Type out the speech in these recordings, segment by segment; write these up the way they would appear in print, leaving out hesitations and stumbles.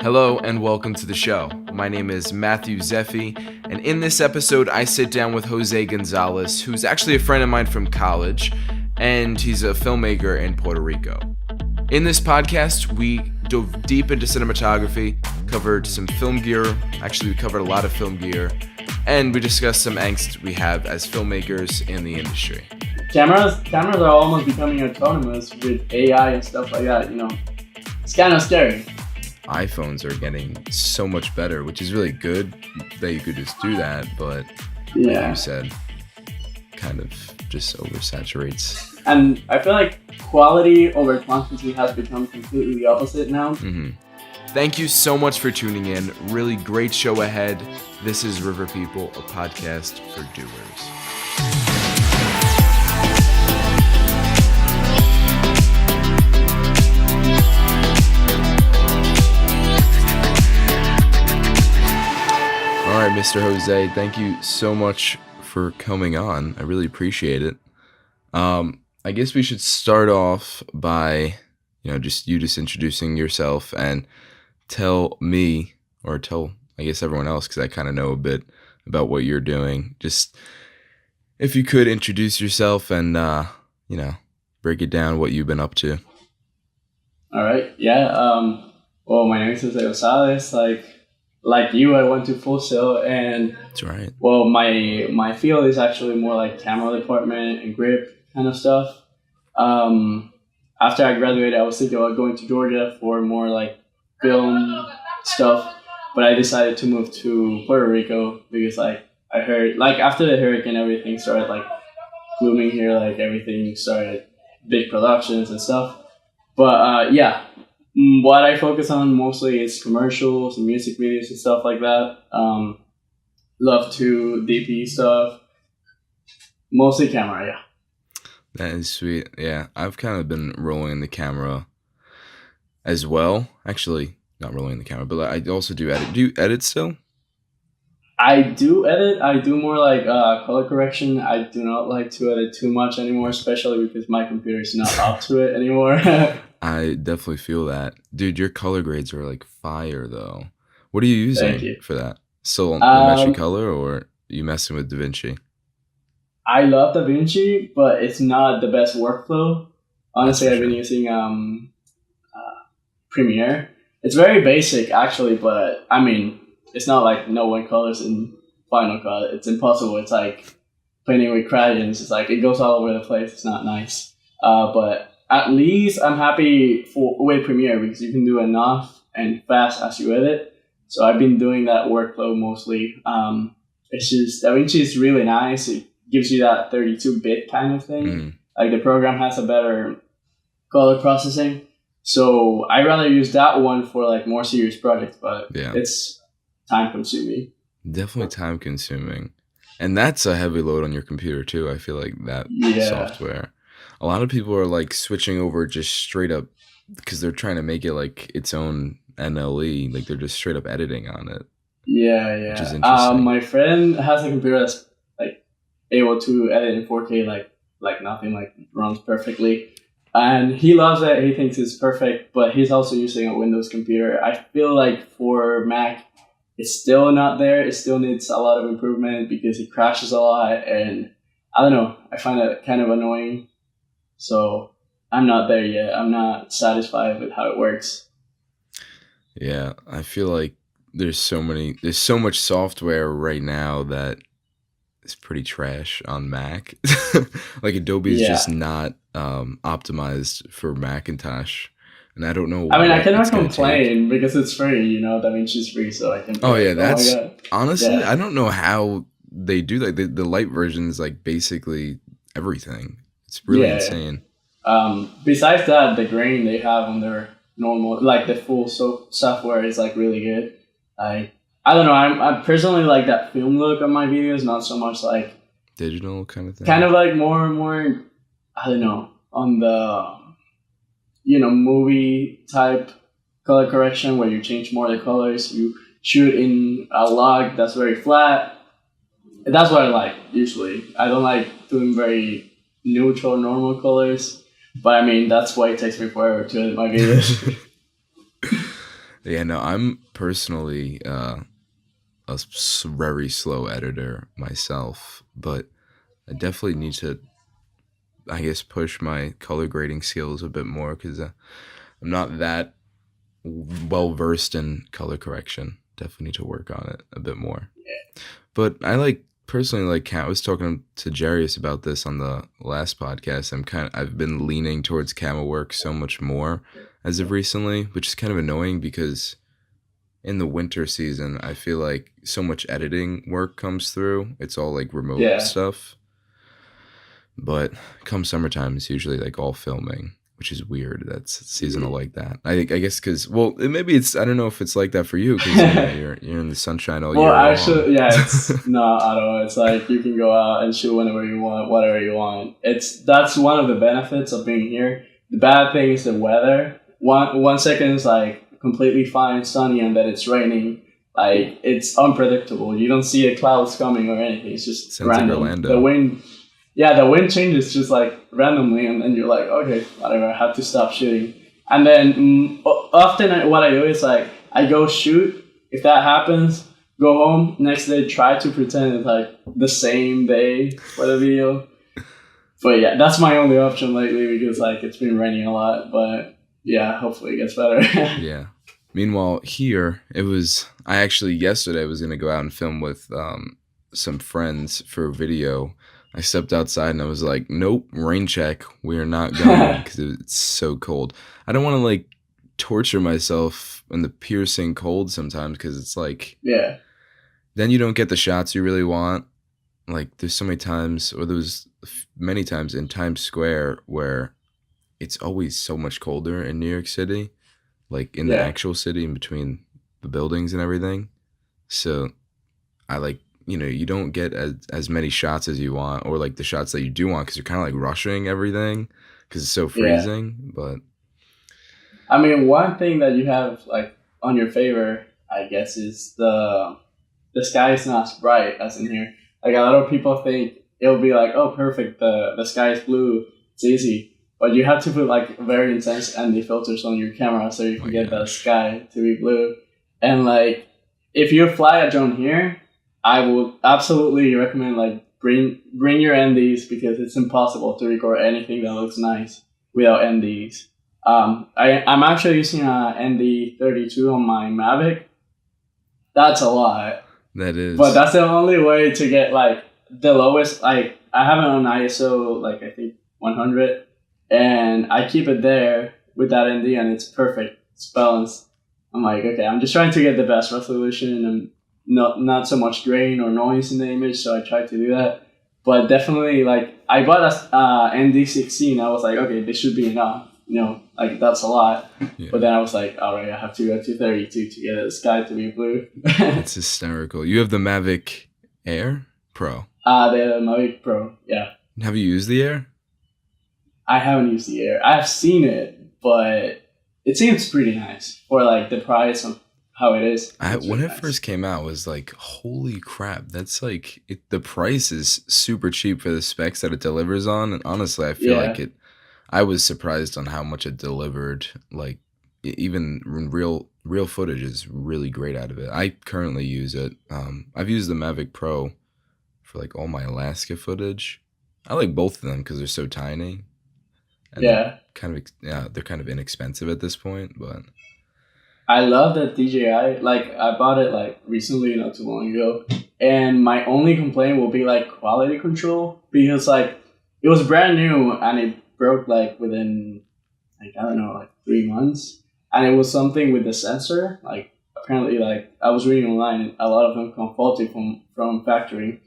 Hello and welcome to the show. My name is Matthew Zeffi, and in this episode I sit down with Jose Gonzalez, who's actually a friend of mine from college, and he's a filmmaker in Puerto Rico. In this podcast, we dove deep into cinematography, covered some film gear, actually we covered a lot of film gear, and we discussed some angst we have as filmmakers in the industry. Cameras are almost becoming autonomous with AI and stuff like that, It's kind of scary. iPhones are getting so much better, which is really good that you could just do that, but like you said, kind of just oversaturates. And I feel like quality over quantity has become completely the opposite now. Mm-hmm. Thank you so much for tuning in. Really great show ahead. This is River People, a podcast for doers. All right, Mr. Jose, thank you so much for coming on. I really appreciate it. I guess we should start off by, just introducing yourself and tell me, or tell, I guess, everyone else, because I kind of know a bit about what you're doing. Just if you could introduce yourself and, break it down what you've been up to. All right. Yeah. Well, my name is Jose Gonzalez. Like you, I went to Full Sail, and that's right. Well, my field is actually more like camera department and grip kind of stuff. After I graduated, I was thinking about going to Georgia for more like film stuff, but I decided to move to Puerto Rico because I heard after the hurricane, everything started blooming here, everything started big productions and stuff. But what I focus on mostly is commercials and music videos and stuff like that. Love to DP stuff, mostly camera, yeah. That is sweet. Yeah, I've kind of been rolling the camera as well. Actually, not rolling the camera, but I also do edit. Do you edit still? I do edit. I do more color correction. I do not like to edit too much anymore, especially because my computer is not up to it anymore. I definitely feel that. Dude, your color grades are fire, though. What are you using for that? Still DaVinci Color, or are you messing with DaVinci? I love DaVinci, but it's not the best workflow. Honestly, I've been using Premiere. It's very basic, actually, but I mean, it's not no one colors in Final Cut. It's impossible. It's painting with crayons. It's it goes all over the place. It's not nice. But at least I'm happy with Premiere because you can do enough and fast as you edit. So I've been doing that workflow mostly. It's just DaVinci is really nice. It gives you that 32-bit kind of thing. The program has a better color processing. So I rather use that one for more serious projects, but it's time consuming. Definitely time consuming. And that's a heavy load on your computer too. I feel like that software. A lot of people are switching over just straight up because they're trying to make it its own NLE. They're just straight up editing on it. Yeah. Which is interesting. My friend has a computer that's able to edit in 4K like nothing, it runs perfectly. And he loves it. He thinks it's perfect, but he's also using a Windows computer. I feel for Mac, it's still not there. It still needs a lot of improvement because it crashes a lot. And I don't know. I find it kind of annoying. So I'm not there yet. I'm not satisfied with how it works. Yeah, I feel there's so much software right now that is pretty trash on Mac. Adobe is just not optimized for Macintosh, and I don't know. I mean, I cannot complain because it's free. DaVinci's free, so I can. Oh yeah, that's honestly, I don't know how they do that. The light version is basically everything. It's really insane. Besides that, the grain they have on their normal, the full software is really good. I don't know. I personally like that film look on my videos, not so much digital kind of thing. Kind of more. I don't know, on the movie type color correction where you change more of the colors. You shoot in a log that's very flat. That's what I like usually. I don't like doing very neutral, normal colors. But I mean, that's why it takes me forever to edit my videos. Yeah, no, I'm personally very slow editor myself, but I definitely need to, I guess, push my color grading skills a bit more because I'm not that well versed in color correction. Definitely need to work on it a bit more. But I like personally like I was talking to Jarius about this on the last podcast. I've been leaning towards camera work so much more as of recently, which is kind of annoying because in the winter season I feel like so much editing work comes through. It's all like remote Yeah. stuff. But come summertime, it's usually like all filming, which is weird. That's seasonal like that. I guess because maybe it's I don't know if it's like that for you because you're in the sunshine all year Well, long. actually, yeah, it's not at all. It's like you can go out and shoot whenever you want, whatever you want. That's one of the benefits of being here. The bad thing is the weather. One second is like completely fine, sunny, and then it's raining. Like it's unpredictable. You don't see the clouds coming or anything. It's just Sounds like random. Orlando. The wind, yeah, the wind changes just like randomly, and then you're like, okay, whatever. I have to stop shooting. And then often what I do is like I go shoot. If that happens, go home. Next day, try to pretend it's like the same day for the video. But yeah, that's my only option lately because like it's been raining a lot. But yeah, hopefully it gets better. Yeah. Meanwhile, here I actually yesterday was gonna go out and film with some friends for a video. I stepped outside and I was like, nope, rain check. We're not going because it's so cold. I don't want to like torture myself in the piercing cold sometimes because it's like, Yeah. then you don't get the shots you really want. Like there's so many times, or there was many times in Times Square where it's always so much colder in New York City, like in the Yeah. actual city in between the buildings and everything. So I like, you don't get as many shots as you want, or like the shots that you do want because you're kind of like rushing everything because it's so Yeah. freezing. But I mean, one thing that you have like on your favor, I guess, is the sky is not as bright as in here. Like a lot of people think it'll be like, oh, perfect, the sky is blue, it's easy. But you have to put like very intense ND filters on your camera so you can get the sky to be blue. And like, if you fly a drone here, I would absolutely recommend like bring your NDs because it's impossible to record anything that looks nice without NDs. I'm actually using a ND32 on my Mavic. That's a lot. that is. But that's the only way to get like the lowest. Like I have it on ISO like I think 100, and I keep it there with that ND, and it's perfect. It's balanced. I'm like, okay, I'm just trying to get the best resolution and not so much grain or noise in the image. So I try to do that. But definitely, like I bought a ND16. I was like, okay, this should be enough. Like that's a lot. Yeah. But then I was like, all right, I have to go to 32 to get the sky to be blue. That's hysterical. You have the Mavic Air Pro? The Mavic Pro, yeah. Have you used the Air? I haven't used the Air. I've seen it, but it seems pretty nice for like the price of how it is. When it first came out, I was like, holy crap, that's like, the price is super cheap for the specs that it delivers on. And honestly, I feel like I was surprised on how much it delivered. Like even real footage is really great out of it. I currently use it. I've used the Mavic Pro for like all my Alaska footage. I like both of them because they're so tiny. And they're kind of inexpensive at this point, but I love that DJI. Like I bought it like recently, not too long ago, and my only complaint will be like quality control because like it was brand new and it broke like within like I don't know like 3 months, and it was something with the sensor. Like apparently, like I was reading online, a lot of them come faulty from factory,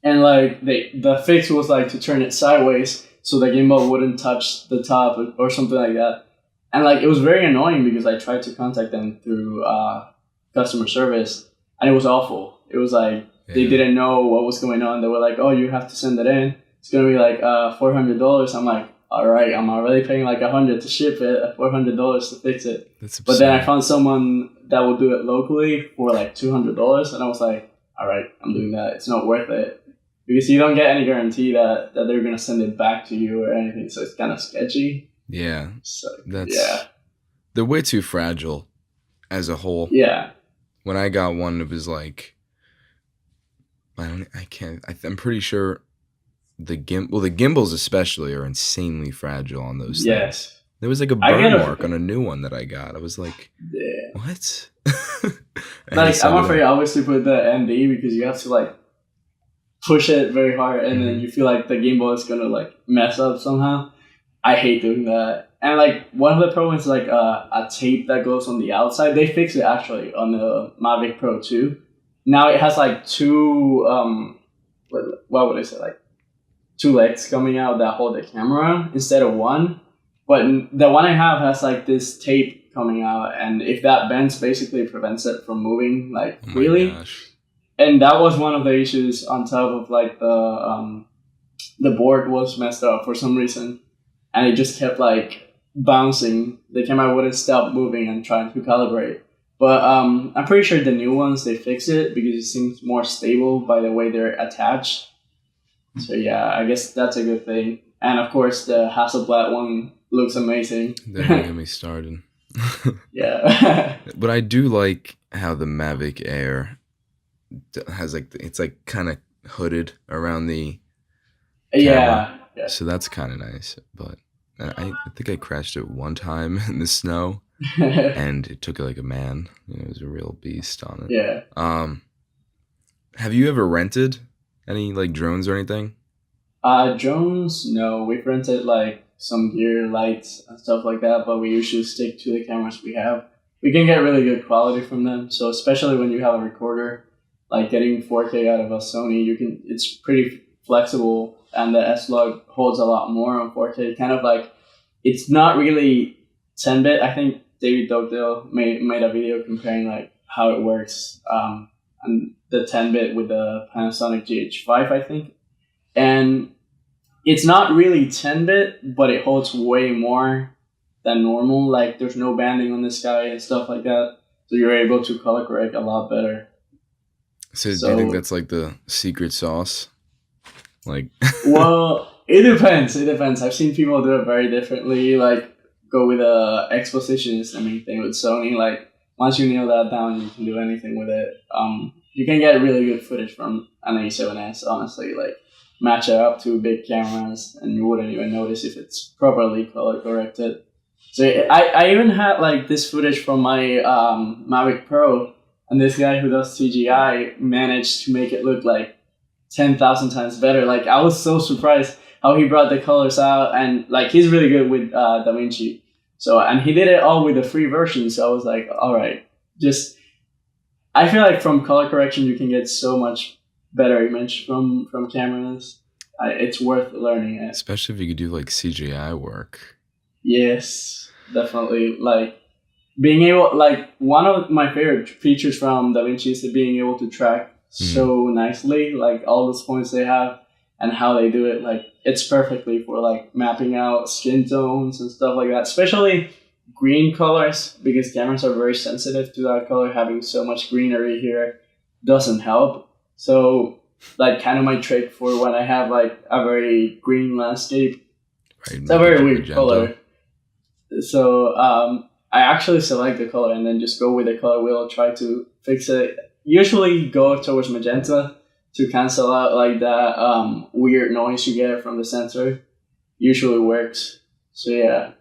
and like the fix was like to turn it sideways so the gimbal wouldn't touch the top or something like that. And like it was very annoying because I tried to contact them through customer service, and it was awful. It was like they didn't know what was going on. They were like, "Oh, you have to send it in. It's gonna be like $400." I'm like, "All right, I'm already paying like $100 to ship it, $400 to fix it." But then I found someone that would do it locally for like $200, and I was like, "All right, I'm doing that. It's not worth it." Because you don't get any guarantee that they're gonna send it back to you or anything, so it's kind of sketchy. Yeah, so, they're way too fragile. as a whole. Yeah. When I got one, it was like, I'm pretty sure the gimbals especially are insanely fragile on those things. Yes. There was like a I get burn mark on a new one that I got. I was like, yeah. what? Like, I'm afraid obviously put the ND because you have to like push it very hard and then you feel like the gimbal is gonna like mess up somehow. I hate doing that. And like one of the problems is like a tape that goes on the outside. They fixed it actually on the Mavic Pro 2. Now it has like two what would I say, like two legs coming out that hold the camera instead of one. But the one I have has like this tape coming out, and if that bends, basically prevents it from moving like freely. Gosh. And that was one of the issues. On top of like the board was messed up for some reason, and it just kept like bouncing. The camera wouldn't stop moving and trying to calibrate. But I'm pretty sure the new ones they fix it because it seems more stable by the way they're attached. So yeah, I guess that's a good thing. And of course, the Hasselblad one looks amazing. Don't get me started. Yeah. But I do like how the Mavic Air has like it's like kind of hooded around the camera. Yeah. So that's kind of nice. But I think I crashed it one time in the snow, and it took like a man. It was a real beast on it. Yeah. Have you ever rented any like drones or anything? Drones, no. We've rented like some gear, lights, and stuff like that, but we usually stick to the cameras we have. We can get really good quality from them. So especially when you have a recorder, like getting 4K out of a Sony, it's pretty flexible, and the S-Log holds a lot more on 4K. Kind of like, it's not really 10-bit. I think David Dugdale made a video comparing like how it works, and the 10-bit with the Panasonic GH5, I think. And it's not really 10-bit, but it holds way more than normal. Like, there's no banding on the sky and stuff like that. So you're able to color correct a lot better. So do you think that's like the secret sauce? Like, well, it depends. I've seen people do it very differently. Like, go with exposition is the main thing with Sony. Like, once you nail that down, you can do anything with it. You can get really good footage from an A7S, honestly. Like, match it up to big cameras, and you wouldn't even notice if it's properly color corrected. So I even had like this footage from my Mavic Pro, and this guy who does CGI managed to make it look like 10,000 times better. Like, I was so surprised how he brought the colors out, and like he's really good with DaVinci. So, and he did it all with the free version. So I was like, all right, I feel like from color correction you can get so much better image from cameras. It's worth learning it, especially if you could do like CGI work. Yes, definitely. Like, being able, like, one of my favorite features from DaVinci is being able to track so nicely, like all those points they have and how they do it. Like, it's perfectly for like mapping out skin tones and stuff like that, especially green colors, because cameras are very sensitive to that color. Having so much greenery here doesn't help. So, like, kind of my trick for when I have like a very green landscape, right, it's a very weird magenta color. So I actually select the color and then just go with the color wheel, try to fix it. Usually go towards magenta to cancel out like that weird noise you get from the sensor. Usually works. So yeah.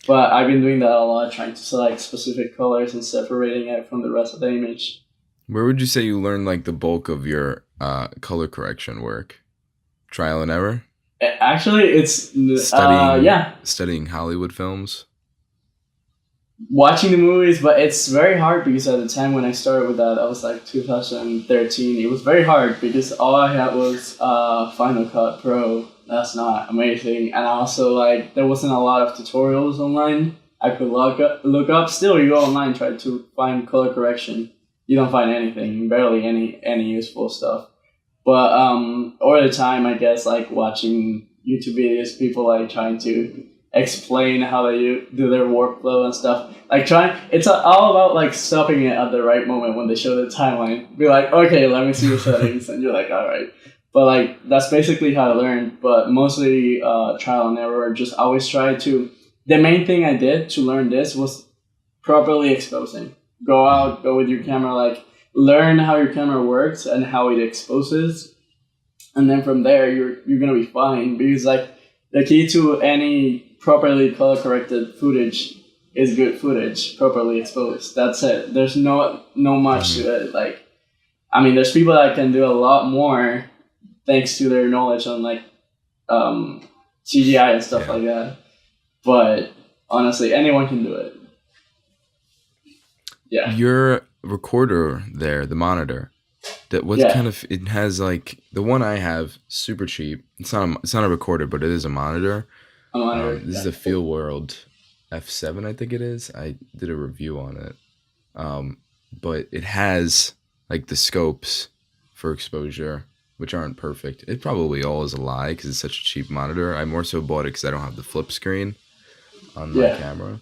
But I've been doing that a lot, trying to select specific colors and separating it from the rest of the image. Where would you say you learned like the bulk of your color correction work? Trial and error? Actually, it's studying Hollywood films. Watching the movies, but it's very hard because at the time when I started with that was like 2013. It was very hard because all I had was Final Cut Pro. That's not amazing, and also like there wasn't a lot of tutorials online I could look up. Still, you go online, try to find color correction. You don't find anything, barely any useful stuff. But over the time, I guess, like watching YouTube videos, people like trying to explain how they do their workflow and stuff. Like it's all about like stopping it at the right moment when they show the timeline. Be like, okay, let me see the settings, and you're like, all right. But like that's basically how I learned. But mostly trial and error. Just always try to. The main thing I did to learn this was properly exposing. Go out, go with your camera, like learn how your camera works and how it exposes, and then from there you're gonna be fine, because like the key to any properly color corrected footage is good footage properly exposed. That's it. There's no much to it. Like, I mean, there's people that can do a lot more thanks to their knowledge on like CGI and stuff like that. But honestly, anyone can do it. Yeah. Your recorder there, the monitor, that what kind of, it has like the one I have, super cheap. It's not a recorder, but it is a monitor. This is the Feelworld F7, I think it is. I did a review on it. But it has like the scopes for exposure, which aren't perfect. It probably all is a lie because it's such a cheap monitor. I more so bought it because I don't have the flip screen on my camera.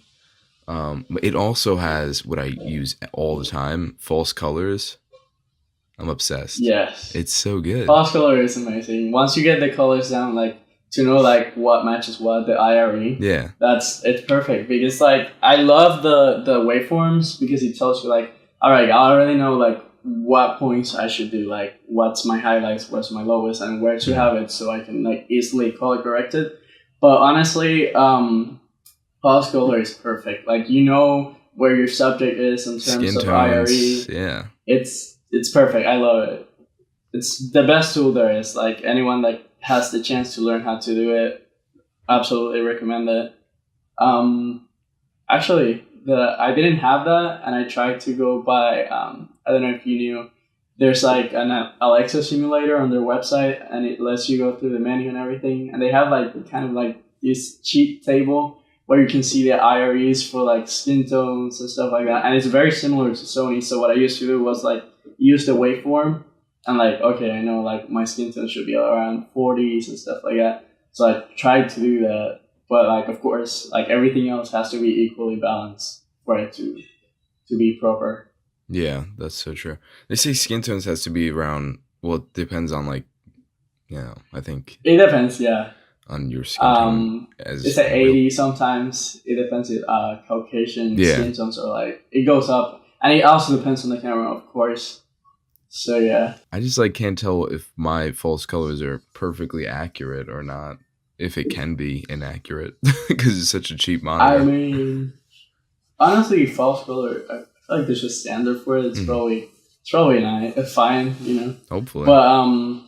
It also has what I use all the time, false colors. I'm obsessed. Yes. It's so good. False color is amazing. Once you get the colors down, like to know like what matches what, the IRE. Yeah. It's perfect, because like I love the waveforms, because it tells you like, all right, I already know like what points I should do, like what's my highlights, what's my lowest, and where to have it, so I can like easily color correct it. But honestly, false color is perfect. Like, you know where your subject is in terms of IRE. Yeah. It's perfect. I love it. It's the best tool there is. Like, anyone that has the chance to learn how to do it, absolutely recommend it. Actually, I didn't have that, and I tried to go buy, I don't know if you knew, there's like an Alexa simulator on their website, and it lets you go through the menu and everything. And they have like kind of like this cheat table where you can see the IREs for like skin tones and stuff like that. And it's very similar to Sony. So what I used to do was like use the waveform and like, okay, I know like my skin tone should be around 40s and stuff like that. So I tried to do that. But like, of course, like everything else has to be equally balanced for it to be proper. Yeah, that's so true. They say skin tones has to be around, well, it depends on like, you know, I think. It depends, yeah. On your skin tone. It's at 80 sometimes. It depends if Caucasian skin tones are like, it goes up. And it also depends on the camera, of course. So yeah. I just like can't tell if my false colors are perfectly accurate or not. If it can be inaccurate because it's such a cheap monitor. I mean, honestly, false color, I feel like there's a standard for it. It's probably nice, fine, you know. Hopefully. But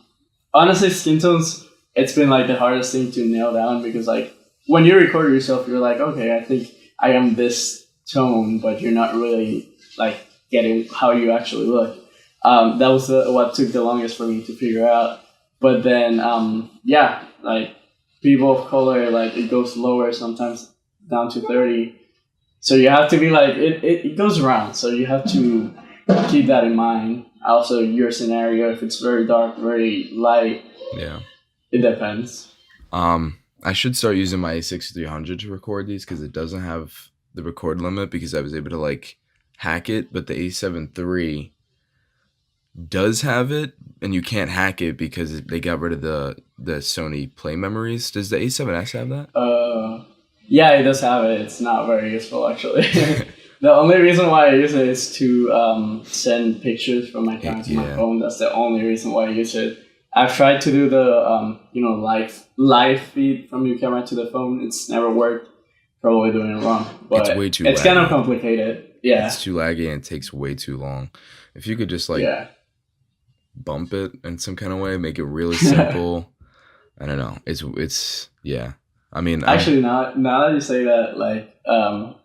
honestly, skin tones, it's been like the hardest thing to nail down, because like when you record yourself, you're like, okay, I think I am this tone, but you're not really like getting how you actually look. That was what took the longest for me to figure out. But then, like people of color, like it goes lower, sometimes down to 30. So you have to be like, it goes around. So you have to keep that in mind. Also, your scenario, if it's very dark, very light. Yeah. It depends. I should start using my A6300 to record these, because it doesn't have the record limit, because I was able to like hack it, but the A7 III does have it, and you can't hack it because they got rid of the Sony play memories. Does the A7S have that? Yeah, it does have it. It's not very useful, actually. The only reason why I use it is to send pictures from my camera to my phone. That's the only reason why I use it. I've tried to do the live feed from your camera to the phone. It's never worked. Probably doing it wrong, but it's way too. It's kind of complicated. Yeah, it's too laggy and it takes way too long. If you could just like bump it in some kind of way, make it really simple. I don't know. It's yeah. I mean, actually, now that you say that, like,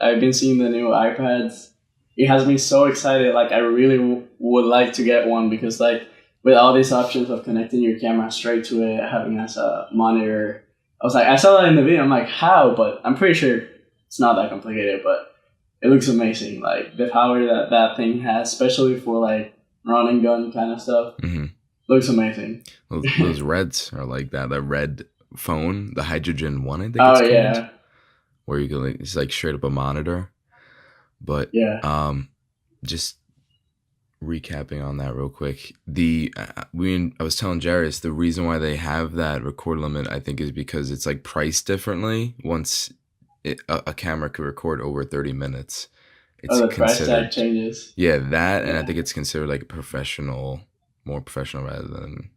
I've been seeing the new iPads. It has me so excited. Like, I really would like to get one, because like, with all these options of connecting your camera straight to it, having it as a monitor, I saw that in the video, I'm like, how? But I'm pretty sure it's not that complicated, but it looks amazing. Like, the power that thing has, especially for like run and gun kind of stuff, looks amazing. Those reds are like that. The red phone, the Hydrogen 1, I think it's called, yeah. Where you can like, it's like straight up a monitor. But just recapping on that real quick, I was telling Jairus, the reason why they have that record limit, I think, is because it's like priced differently. Once a camera could record over 30 minutes, it's Oh, the price tag considered, changes. yeah, that, and I Yeah. think it's considered like a professional, more professional rather than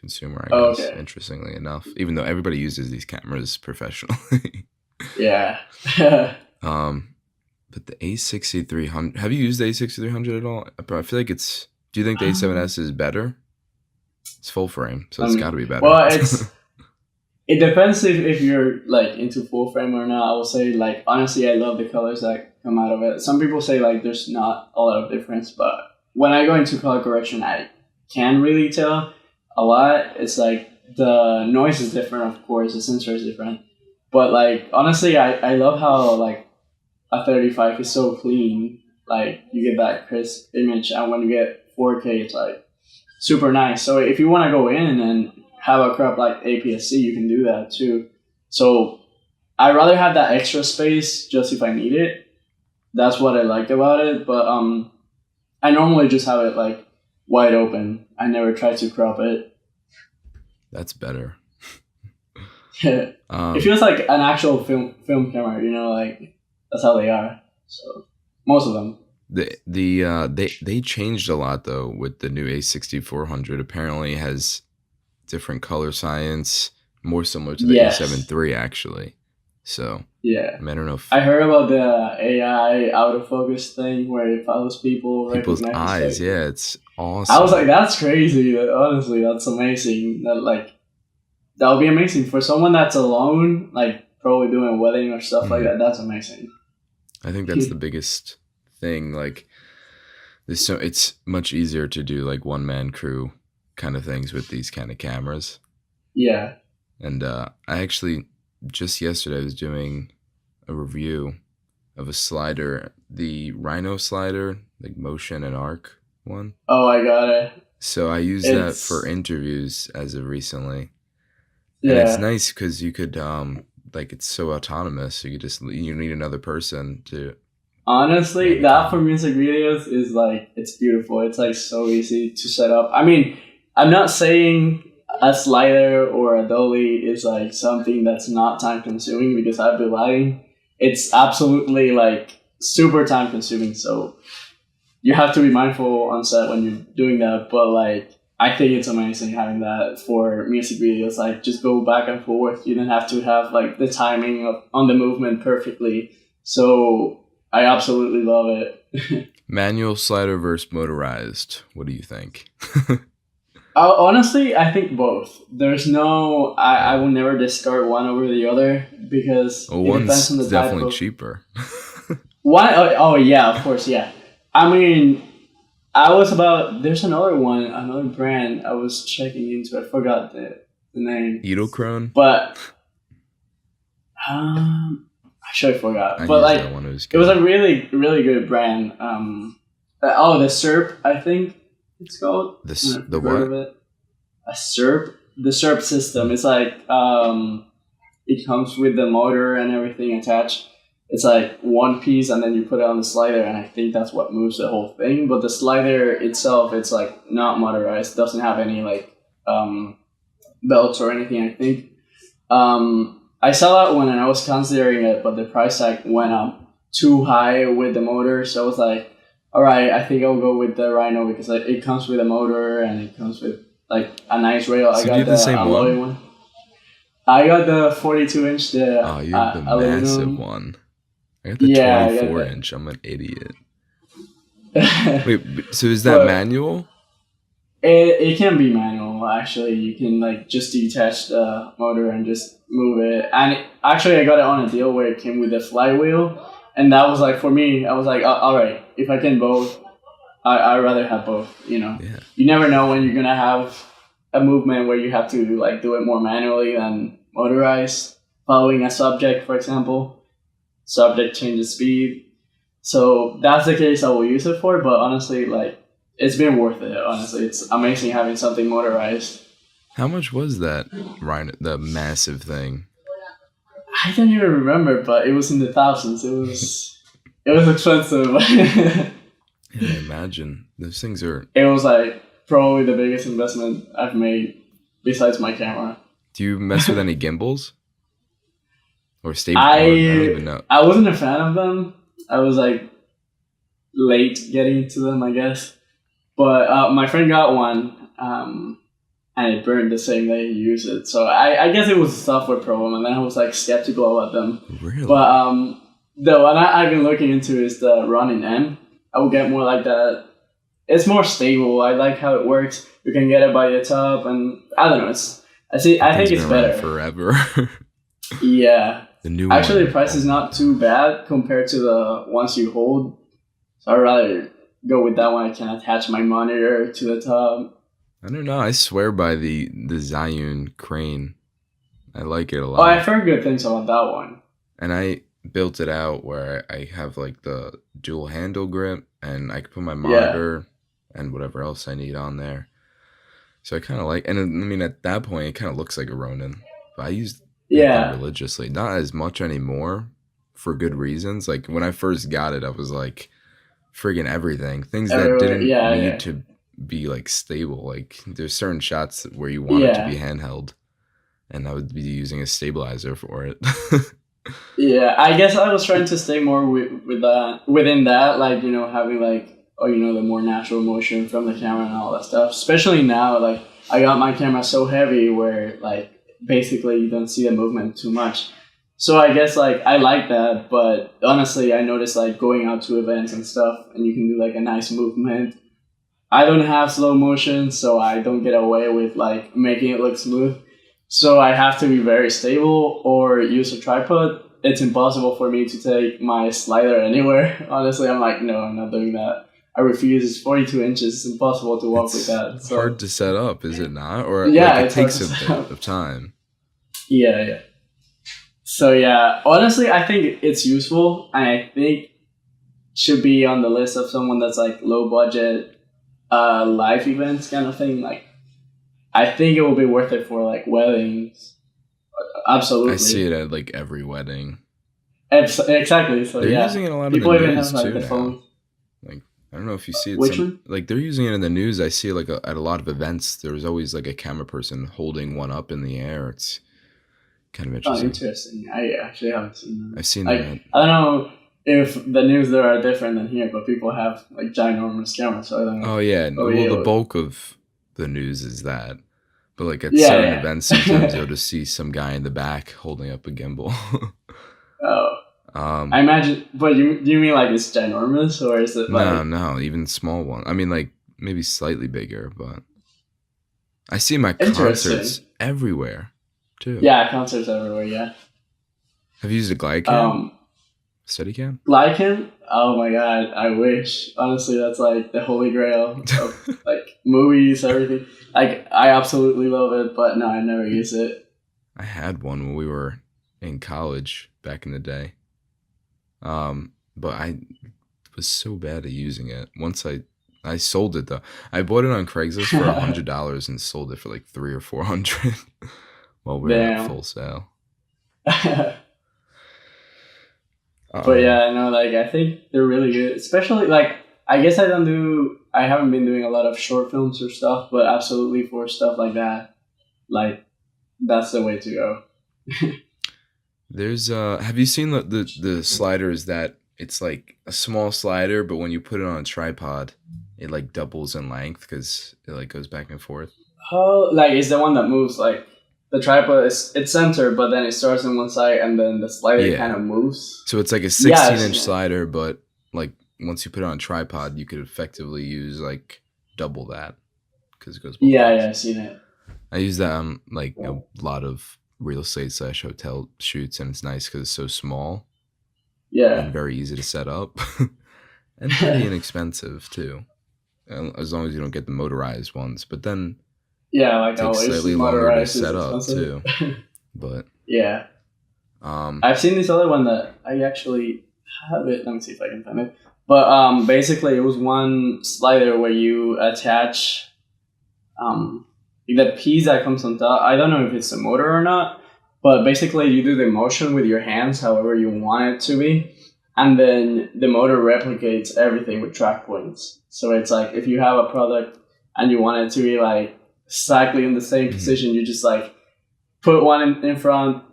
consumer, I Oh, guess. okay. Interestingly enough, even though everybody uses these cameras professionally. Yeah. um, but the A6300, have you used the A6300 at all? I feel like it's. Do you think the A7S is better? It's full frame, so it's got to be better. Well, it depends if you're like into full frame or not. I will say like honestly, I love the colors that come out of it. Some people say like there's not a lot of difference, but when I go into color correction, I can really tell a lot. It's like the noise is different, of course, the sensor is different, but like honestly, I love how like a 35 is so clean. Like you get that crisp image, and when you get 4K, it's like super nice. So if you want to go in and have a crop like APS-C, you can do that too. So I'd rather have that extra space just if I need it. That's what I like about it. But I normally just have it like wide open. I never try to crop it. That's better. It feels like an actual film camera, you know, like that's how they are. So most of them. They changed a lot though with the new A6400. Apparently has different color science, more similar to the Yes. A7 III actually. So yeah, I don't know if I heard about the AI autofocus thing where it follows people's recognize eyes. face. Yeah, it's awesome. I was like, that's crazy. Honestly, that's amazing. That would be amazing for someone that's alone, like probably doing a wedding or stuff like that. That's amazing. I think that's the biggest thing. Like, it's much easier to do like one man crew kind of things with these kind of cameras. Yeah. And I actually just yesterday I was doing a review of a slider, the Rhino slider, like motion and arc one. Oh, I got it. So I use that for interviews as of recently. Yeah. And it's nice because you could like it's so autonomous. You need another person to. Honestly, that for music videos is like it's beautiful. It's like so easy to set up. I mean, I'm not saying a slider or a dolly is like something that's not time consuming because I'd be lying. It's absolutely like super time consuming. So you have to be mindful on set when you're doing that. But like, I think it's amazing having that for music videos. Like, just go back and forth. You don't have to have like the timing on the movement perfectly. So I absolutely love it. Manual slider versus motorized. What do you think? Honestly, I think both. There's no, I will never discard one over the other because it depends on the definitely type of, cheaper. Oh yeah, of course, yeah. I mean, there's another brand I was checking into. I forgot the name. Edelkrone? But, actually I forgot. But like, that one. It was a really, really good brand. The SERP, I think it's called. The what? A SERP. The SERP system. It's like it comes with the motor and everything attached. It's like one piece, and then you put it on the slider, and I think that's what moves the whole thing. But the slider itself, it's like not motorized. Doesn't have any like belts or anything. I think. I saw that one, and I was considering it, but the price tag went up too high with the motor. So I was like, all right, I think I'll go with the Rhino because it comes with a motor and it comes with like a nice rail. So I got the same alloy one. I got the 42-inch. You have the massive one. I got the 24-inch. I'm an idiot. Wait, so is that manual? It can be manual, actually. You can like just detach the motor and just move it. And actually, I got it on a deal where it came with a flywheel. And that was like, for me, I was like, all right, if I can both, I'd rather have both, you know. Yeah. You never know when you're going to have a movement where you have to like do it more manually than motorized. Following a subject, for example. Subject changes speed. So that's the case I will use it for. But honestly, like, it's been worth it, honestly. It's amazing having something motorized. How much was that, Ryan, the massive thing? I don't even remember, but it was in the thousands. It was expensive. Yeah, I imagine. Those things are... It was like probably the biggest investment I've made besides my camera. Do you mess with any gimbals? Or stabilizers? I don't even know. I wasn't a fan of them. I was like, late getting into them, I guess. But my friend got one, and it burned the same day he used it. So I guess it was a software problem, and then I was like skeptical about them. Really? But the one I've been looking into is the Ronin M. I will get more like that. It's more stable. I like how it works. You can get it by the top, and I don't know. I think it's better. Forever. Yeah. The new Actually, one. the price is not too bad compared to the ones you hold. So I'd rather go with that one. I can attach my monitor to the top. I don't know. I swear by the Zhiyun crane. I like it a lot. Oh, I've heard good things about that one. And I built it out where I have like the dual handle grip, and I can put my monitor and whatever else I need on there. So I kind of like, and I mean, at that point, it kind of looks like a Ronin. But I used it religiously, not as much anymore, for good reasons. Like when I first got it, I was like, friggin' everything, things that didn't need to be like stable. Like there's certain shots where you want it to be handheld, and I would be using a stabilizer for it. Yeah, I guess I was trying to stay more within that, like, you know, having like, the more natural motion from the camera and all that stuff. Especially now, like I got my camera so heavy where like basically you don't see the movement too much. So I guess like I like that, but honestly I noticed like going out to events and stuff, and you can do like a nice movement. I don't have slow motion, so I don't get away with like making it look smooth. So I have to be very stable or use a tripod. It's impossible for me to take my slider anywhere. Honestly, I'm like, no, I'm not doing that. I refuse. It's 42 inches. It's impossible to walk with that. It's hard to set up, is it not? Or it takes a bit of time. Yeah. So yeah, honestly, I think it's useful, and I think should be on the list of someone that's like low budget, live events kind of thing. Like, I think it will be worth it for like weddings. Absolutely. I see it at like every wedding. Exactly. So they're using it a lot of the news too now. Phone. Like, I don't know if you see it. Which one? Like they're using it in the news. I see it like at a lot of events. There's always like a camera person holding one up in the air. It's kind of interesting. Oh, interesting. I actually haven't seen that. I've seen like, that. I don't know if the news there are different than here, but people have like ginormous cameras, so I don't know. Oh yeah, the bulk of the news is that. But like at certain events, sometimes you'll just see some guy in the back holding up a gimbal. Oh. I imagine, but do you mean like it's ginormous, or is it like... No, even small one. I mean like maybe slightly bigger, but I see my concerts everywhere too. Yeah, concerts everywhere, yeah. Have you used a glide cam? Steadicam? Glide cam? Oh my god, I wish. Honestly, that's like the holy grail of like movies, everything. Like, I absolutely love it, but no, I never use it. I had one when we were in college back in the day. But I was so bad at using it. Once I sold it though. I bought it on Craigslist for $100 and sold it for like $300 or $400 while we were at full sale. But yeah, I know, like, I think they're really good. Especially, like, I guess I haven't been doing a lot of short films or stuff, but absolutely for stuff like that, like, that's the way to go. There's have you seen the sliders that it's like a small slider, but when you put it on a tripod, it like doubles in length because it like goes back and forth? Oh, like, it's the one that moves, like, the tripod it's centered, but then it starts on one side, and then the slider kind of moves. So it's like a 16-inch slider, but like once you put it on a tripod, you could effectively use like double that because it goes both ways. I've seen it. I use that on like a lot of real estate / hotel shoots, and it's nice because it's so small. Yeah. And very easy to set up, and pretty inexpensive too, as long as you don't get the motorized ones. But then. Yeah, like it takes slightly longer to set up too. But yeah. I've seen this other one that I actually have it. Let me see if I can find it. But basically it was one slider where you attach the piece that comes on top. I don't know if it's a motor or not, but basically you do the motion with your hands however you want it to be, and then the motor replicates everything with track points. So it's like if you have a product and you want it to be like exactly in the same position, you just like put one in front,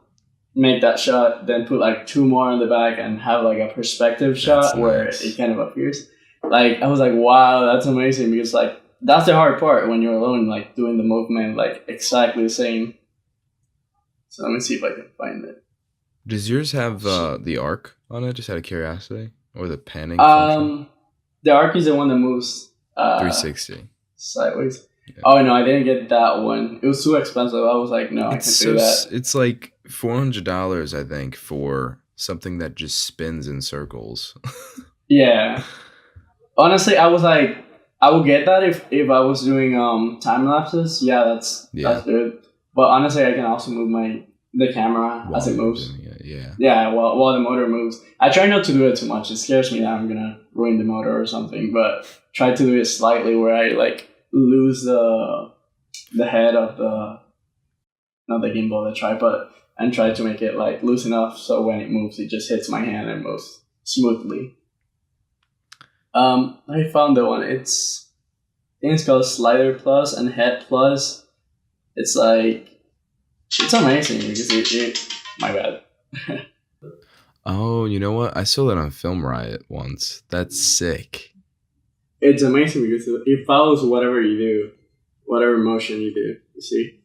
make that shot, then put like two more on the back and have like a perspective shot where it kind of appears. Like I was like, wow, that's amazing, because like that's the hard part when you're alone, like doing the movement like exactly the same. So let me see if I can find it. Does yours have the arc on it? Just out of curiosity, or the panning function? The arc is the one that moves 360 sideways. Yeah. Oh no, I didn't get that one. It was too expensive. I was like, no, I can't do that. It's like $400, I think, for something that just spins in circles. Yeah. Honestly, I was like, I would get that if I was doing time lapses. Yeah, that's good. But honestly, I can also move the camera as it moves. Yeah, while the motor moves. I try not to do it too much. It scares me that I'm gonna ruin the motor or something. But try to do it slightly where I like lose the head of the, not the gimbal, the tripod, and try to make it like loose enough so when it moves, it just hits my hand and moves smoothly. I found the one. I think it's called Slider Plus and Head Plus. It's like, it's amazing because my bad. Oh, you know what? I saw that on Film Riot once. That's sick. It's amazing because it follows whatever you do, whatever motion you do. You see,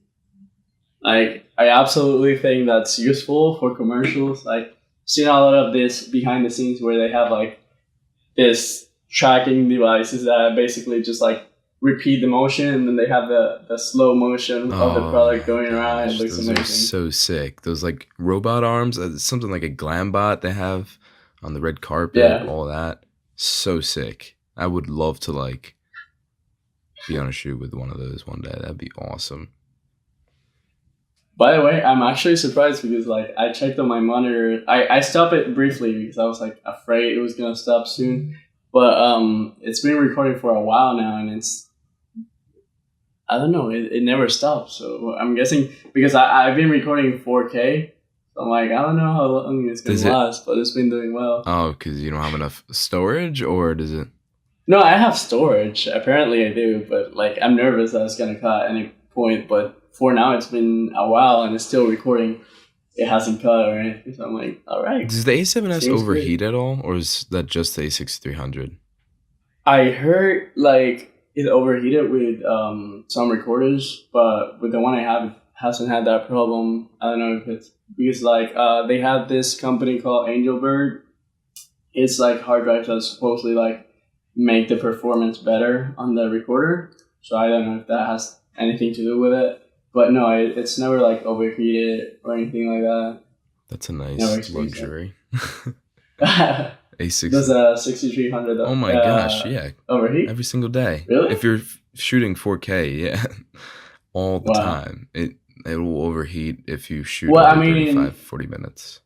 like I absolutely think that's useful for commercials. Like, seen a lot of this behind the scenes where they have like this tracking devices that basically just like repeat the motion, and then they have the slow motion of the product going around. It looks amazing. Those are so sick. Those like robot arms, something like a glam bot they have on the red carpet, all that. So sick. I would love to like be on a shoot with one of those one day. That'd be awesome. By the way, I'm actually surprised because like I checked on my monitor. I stopped it briefly because I was like afraid it was gonna stop soon. But it's been recording for a while now, and it's, I don't know, it never stops. So I'm guessing because I've been recording 4K, so I'm like, I don't know how long it's gonna last, but it's been doing well. Oh, because you don't have enough storage, or does it? No, I have storage. Apparently I do, but like I'm nervous that it's gonna cut at any point. But for now, it's been a while and it's still recording. It hasn't cut or anything, so I'm like, all right. Does the A7S overheat at all, or is that just the A6300? I heard like it overheated with some recorders, but with the one I have, it hasn't had that problem. I don't know if it's because like they have this company called Angelbird. It's like hard drives that supposedly like make the performance better on the recorder. So I don't know if that has anything to do with it. But no, it's never like overheated or anything like that. That's a nice luxury. A6. Does a 6300? Oh my gosh, yeah. Overheat every single day. Really? If you're shooting 4K, yeah, all the time, it will overheat if you shoot 40 minutes.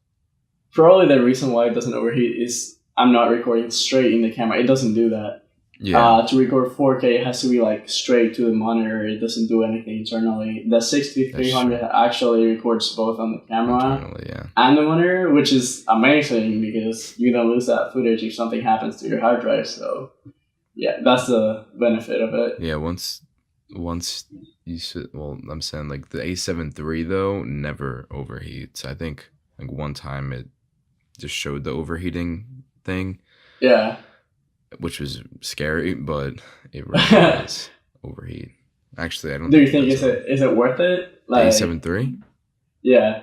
Probably the reason why it doesn't overheat is I'm not recording straight in the camera. It doesn't do that. Yeah. To record 4K, it has to be like straight to the monitor. It doesn't do anything internally. The 6300 actually records both on the camera and the monitor, which is amazing because you don't lose that footage if something happens to your hard drive. So, yeah, that's the benefit of it. Yeah, once you should. Well, I'm saying like the A7 III though never overheats. I think like one time it just showed the overheating thing. Yeah. Which was scary, but it really does overheat. Actually, I don't. Do you think is it worth it? Like A7 III? Yeah.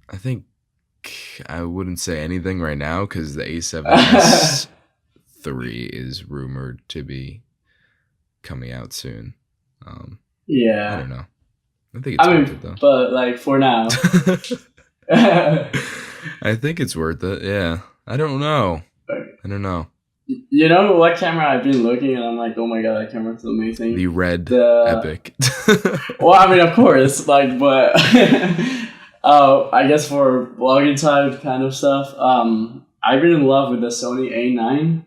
I think I wouldn't say anything right now because the A7S III is rumored to be coming out soon. Yeah. I don't know. I think it's worth it though. But like for now, I think it's worth it. Yeah. I don't know. You know what camera I've been looking at? I'm like, oh my god, that camera's amazing. The Red Epic. Well, I mean, of course, like, but I guess for vlogging type kind of stuff, I've been in love with the Sony A9.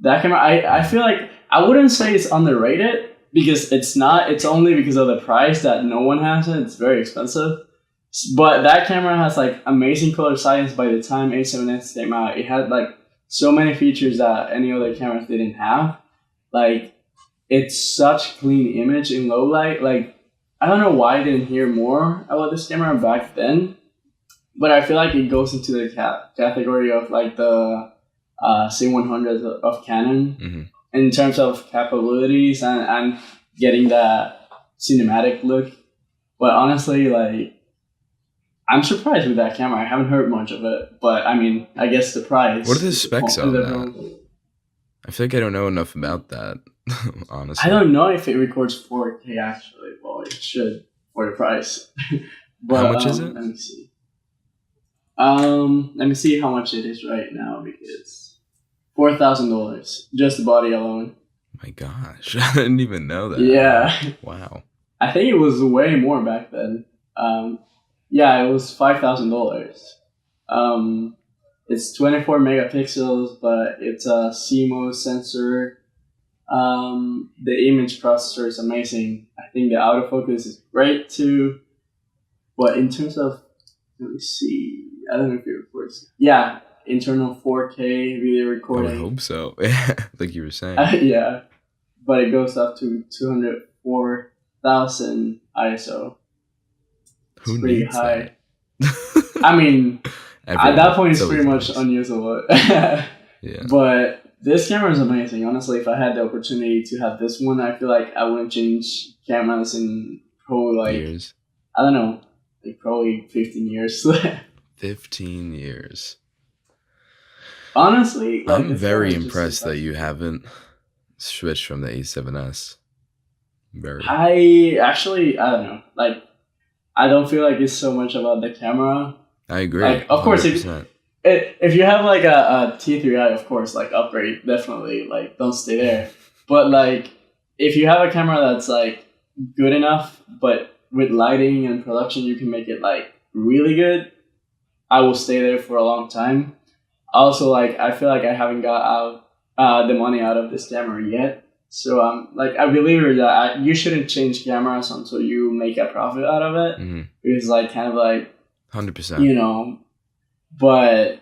That camera, I feel like I wouldn't say it's underrated because it's not. It's only because of the price that no one has it. It's very expensive. But that camera has like amazing color science. By the time A7S came out, it had like so many features that any other cameras didn't have. Like, it's such clean image in low light. Like, I don't know why I didn't hear more about this camera back then, but I feel like it goes into the category of like the C100 of Canon Mm-hmm. in terms of capabilities and getting that cinematic look. But honestly, like, I'm surprised with that camera. I haven't heard much of it, but I mean, I guess the price. What are the specs on that? I feel like I don't know enough about that, honestly. I don't know if it records 4K actually. Well, it should for the price. But, how much is it? Let me see. Let me see how much it is right now because $4,000 just the body alone. My gosh, I didn't even know that. Yeah. Wow. I think it was way more back then. Yeah, it was $5,000. It's 24 megapixels, but it's a CMOS sensor. The image processor is amazing. I think the autofocus is great too. But in terms of, let me see, I don't know if it records. Yeah, internal 4K video recording. I would hope so. Like you were saying. Yeah, but it goes up to 204,000 ISO. Who it's pretty needs high. That? I mean, at that point, it's pretty much nice. Unusable. Yeah. But this camera is amazing. Honestly, if I had the opportunity to have this one, I feel like I wouldn't change cameras in probably like years. I don't know, like probably 15 years. 15 years. Honestly, like, I'm very impressed that you haven't switched from the A7S. Very. I don't know. Like, I don't feel like it's so much about the camera. I agree. Like, of course, 100%. if you have like a T3i, of course, like upgrade, definitely. Like, don't stay there. But like, if you have a camera that's like good enough, but with lighting and production, you can make it like really good, I will stay there for a long time. Also, like, I feel like I haven't got out the money out of this camera yet. So like, I believe that you shouldn't change cameras until you make a profit out of it. Mm-hmm. It's like kind of like 100%. You know, but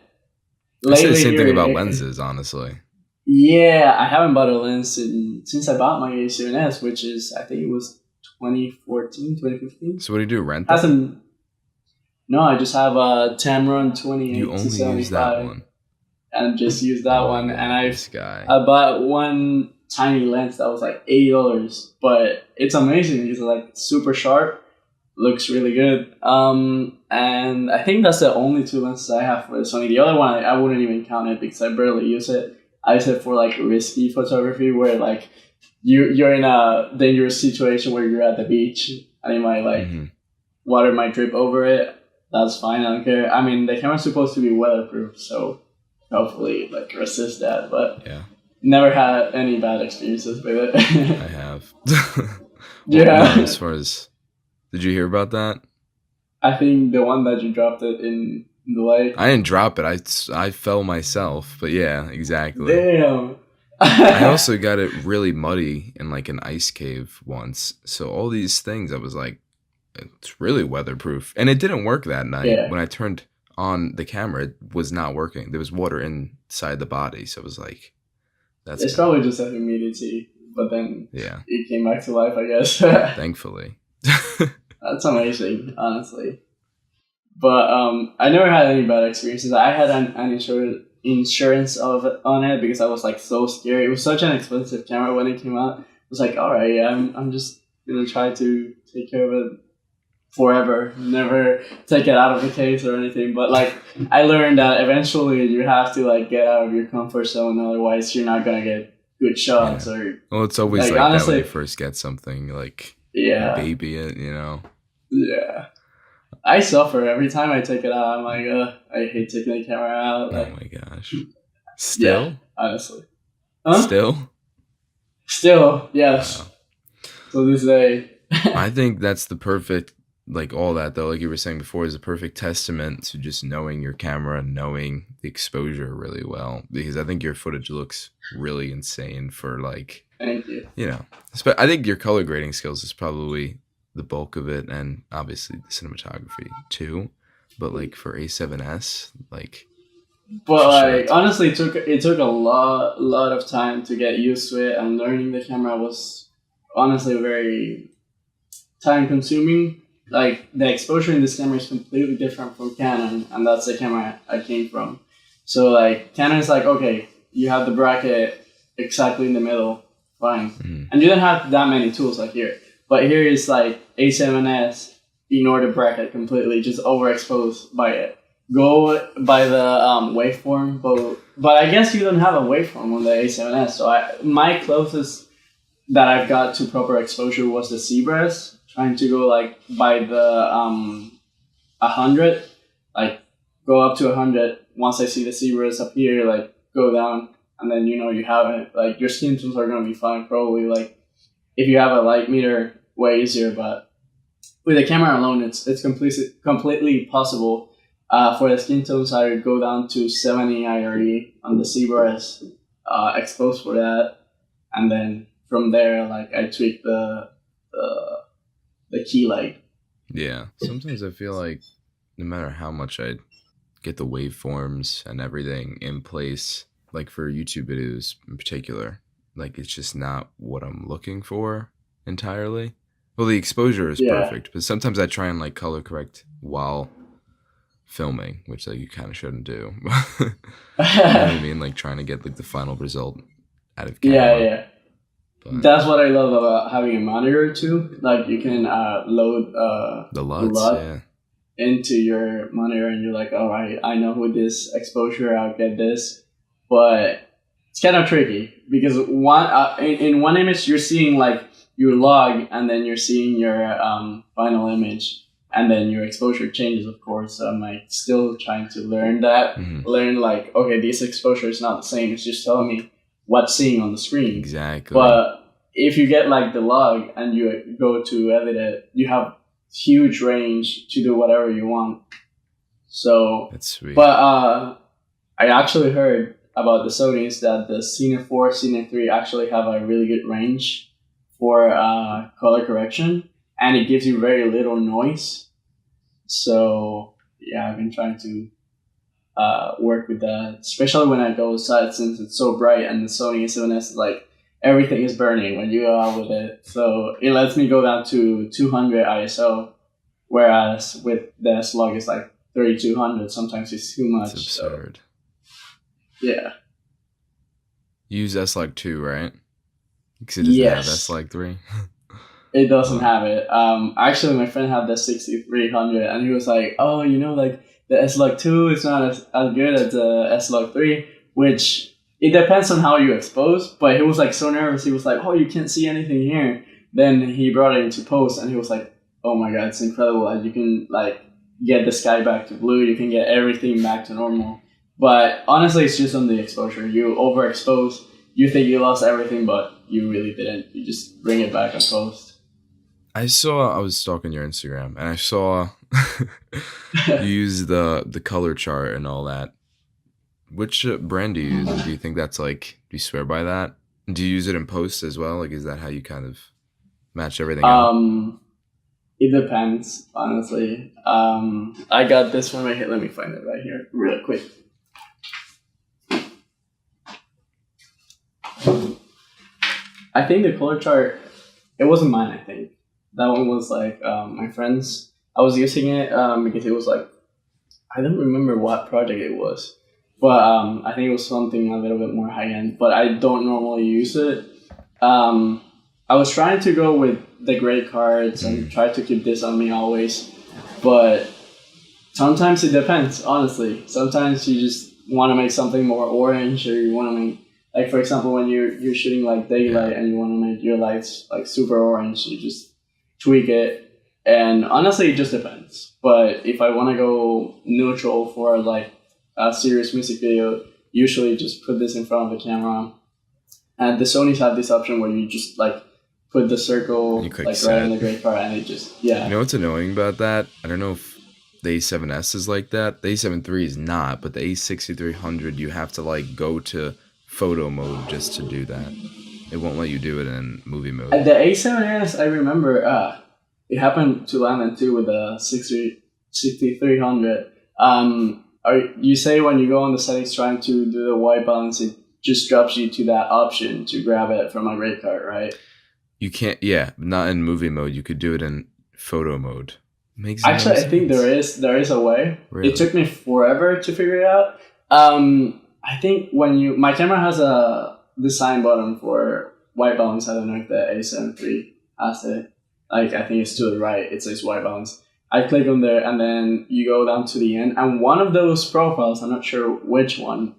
I say the same thing about lenses, honestly. Yeah, I haven't bought a lens since I bought my A7S, which is, I think it was 2014, 2015. So what do you do, rent that? No, I just have a Tamron 28 You only to 75. use that one. And just use that one. God, And I bought one tiny lens that was like $80, but it's amazing because it's like super sharp, looks really good. And I think that's the only two lenses I have for the Sony. The other one I wouldn't even count it because I barely use it. I use it for like risky photography where like you're in a dangerous situation where you're at the beach and you might like water might drip over it. That's fine, I don't care. I mean, the camera's supposed to be weatherproof, so hopefully like resist that, but yeah, never had any bad experiences with it. I have. Yeah. As far as, did you hear about that? I think the one that you dropped it in the lake. I didn't drop it. I fell myself, but yeah, exactly. Damn. I also got it really muddy in like an ice cave once. So all these things, I was like, it's really weatherproof, and it didn't work that night. Yeah. When I turned on the camera, it was not working. There was water inside the body, so it was like, it's probably just a humidity, but then yeah, it came back to life, I guess. Thankfully. That's amazing, honestly. But I never had any bad experiences. I had an insurance on it because I was like so scared. It was such an expensive camera when it came out. I was like, all right, yeah, I'm just gonna try to take care of it forever, never take it out of the case or anything. But like, I learned that eventually you have to like get out of your comfort zone, otherwise you're not gonna get good shots. Yeah. Or well, it's always like honestly, that when you first get something, like baby it, you know. Yeah, I suffer every time I take it out. I'm like, I hate taking the camera out. Like, oh my gosh. Still? Yeah, honestly. Still, yes. Wow. So this day. I think that's the perfect, like all that though, like you were saying before, is a perfect testament to just knowing your camera, knowing the exposure really well. Because I think your footage looks really insane for like, thank you. You know, I think your color grading skills is probably the bulk of it, and obviously the cinematography too. But like for A7S, like. But like honestly, it took a lot of time to get used to it, and learning the camera was honestly very time consuming. Like the exposure in this camera is completely different from Canon, and that's the camera I came from. So like Canon's like, okay, you have the bracket exactly in the middle, fine. And you don't have that many tools like here. But here is like A7S, ignore the bracket completely, just overexposed by it. Go by the waveform, but I guess you don't have a waveform on the A7S. So my closest that I've got to proper exposure was the Zebras, trying to go like by the 100, like go up to 100. Once I see the Zebras up here, like go down, and then you have it. Like your skin tones are gonna be fine, probably. Like if you have a light meter, way easier. But with the camera alone, it's completely possible. For the skin tones, I would go down to 70 IRE on the Zebras, exposed for that, and then from there, like I tweak the key light. Yeah, sometimes I feel like no matter how much I get the waveforms and everything in place, like for YouTube videos in particular, like it's just not what I'm looking for entirely. Well, the exposure is perfect, but sometimes I try and like color correct while filming, which like you kind of shouldn't do. You know what I mean? Like trying to get like the final result out of camera. Yeah. But that's what I love about having a monitor too. Like you can load the LUTs, into your monitor, and you're like, all right, I know with this exposure I'll get this. But it's kind of tricky because in one image you're seeing like your log, and then you're seeing your final image, and then your exposure changes, of course. So I'm like still trying to learn that. Learn like, okay, this exposure is not the same. It's just telling me what's seeing on the screen. Exactly. But if you get like the log and you go to edit it, you have huge range to do whatever you want. So that's sweet. But I actually heard about the Sonys that the Cine 4, Cine 3 actually have a really good range for color correction, and it gives you very little noise. So yeah, I've been trying to work with that, especially when I go outside, since it's so bright, and the Sony A7S is like everything is burning when you go out with it. So it lets me go down to 200 ISO, whereas with the S-Log it's like 3200. Sometimes it's too much. It's absurd. So, yeah. You use S-Log 2, right? Because it doesn't have S-Log 3. It doesn't have it. Actually, my friend had the 6300, and he was like, "Oh, like the S-Log 2 is not as good as the S-Log 3," which it depends on how you expose. But he was like so nervous. He was like, "Oh, you can't see anything here." Then he brought it into post, and he was like, "Oh my god, it's incredible! Like you can like get the sky back to blue. You can get everything back to normal." But honestly, it's just on the exposure. You overexpose. You think you lost everything, but you really didn't. You just bring it back and post. I was stalking your Instagram, and I saw you use the color chart and all that. Which brand do you use? And do you think that's like, do you swear by that? Do you use it in post as well? Like, is that how you kind of match everything up? It depends, honestly. I got this one right here. Let me find it right here real quick. I think the color chart, it wasn't mine, I think. That one was like my friend's. I was using it because it was like, I don't remember what project it was, but I think it was something a little bit more high-end, but I don't normally use it. I was trying to go with the gray cards and try to keep this on me always, but sometimes it depends, honestly. Sometimes you just want to make something more orange, or you want to make, like for example, when you're shooting like daylight and you want to make your lights like super orange, you just tweak it. And honestly, it just depends. But if I want to go neutral for like a serious music video, usually just put this in front of the camera. And the Sonys have this option where you just like put the circle like right in the gray card, and it just You know what's annoying about that? I don't know if the A7S is like that. The A7 III is not, but the A6300, you have to like go to photo mode just to do that. It won't let you do it in movie mode. The A7S, I remember, it happened to Landon too with the 6300. You say when you go on the settings trying to do the white balance, it just drops you to that option to grab it from a gray card, right? You can't, not in movie mode. You could do it in photo mode. Actually, I think there is a way. Really? It took me forever to figure it out, I think my camera has a design button for white balance. I don't know if the A7 III has it. Like, I think it's to the right. It says white balance. I click on there, and then you go down to the end. And one of those profiles, I'm not sure which one,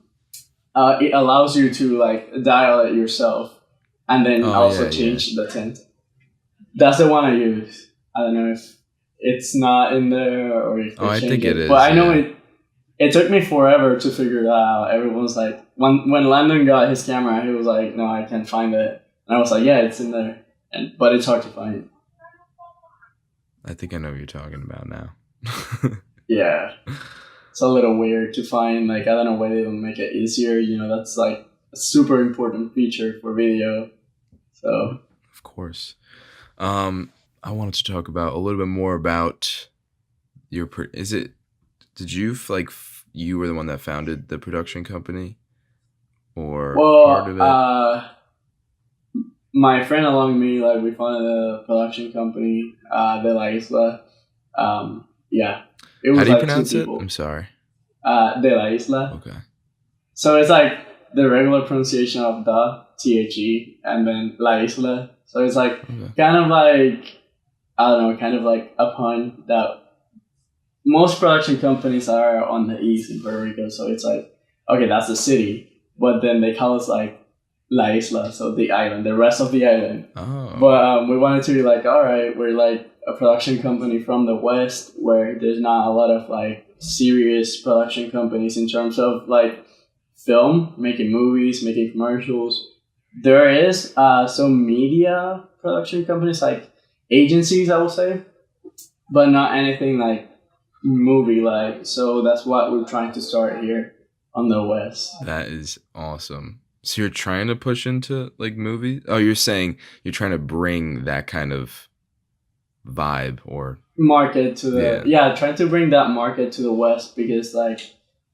it allows you to like dial it yourself, and then change the tint. That's the one I use. I don't know if it's not in there or if they I think it is. But I know it took me forever to figure that out. Everyone's like, when Landon got his camera, he was like, no, I can't find it. And I was like, yeah, it's in there. But it's hard to find. I think I know what you're talking about now. Yeah. It's a little weird to find. Like, I don't know why they don't make it easier. You know, that's like a super important feature for video. So. Of course. I wanted to talk about a little bit more about your, did you, you were the one that founded the production company? Or part of it? My friend along with me, like, we founded a production company, de la Isla. Yeah. It was. How do you like pronounce it? people. I'm sorry. De la Isla. Okay. So it's like the regular pronunciation of the, THE, and then La Isla. So it's like kind of like, I don't know, kind of like a pun that most production companies are on the east in Puerto Rico. So it's like, okay, that's the city, but then they call us like La Isla, so the island, the rest of the island. Oh. But we wanted to be like, all right, we're like a production company from the west where there's not a lot of like serious production companies in terms of like film, making movies, making commercials. There is some media production companies, like agencies, I would say, but not anything like movie like. So that's what we're trying to start here on the west. That is awesome. So you're trying to push into like movies? Oh, you're saying you're trying to bring that kind of vibe or market to the trying to bring that market to the west, because like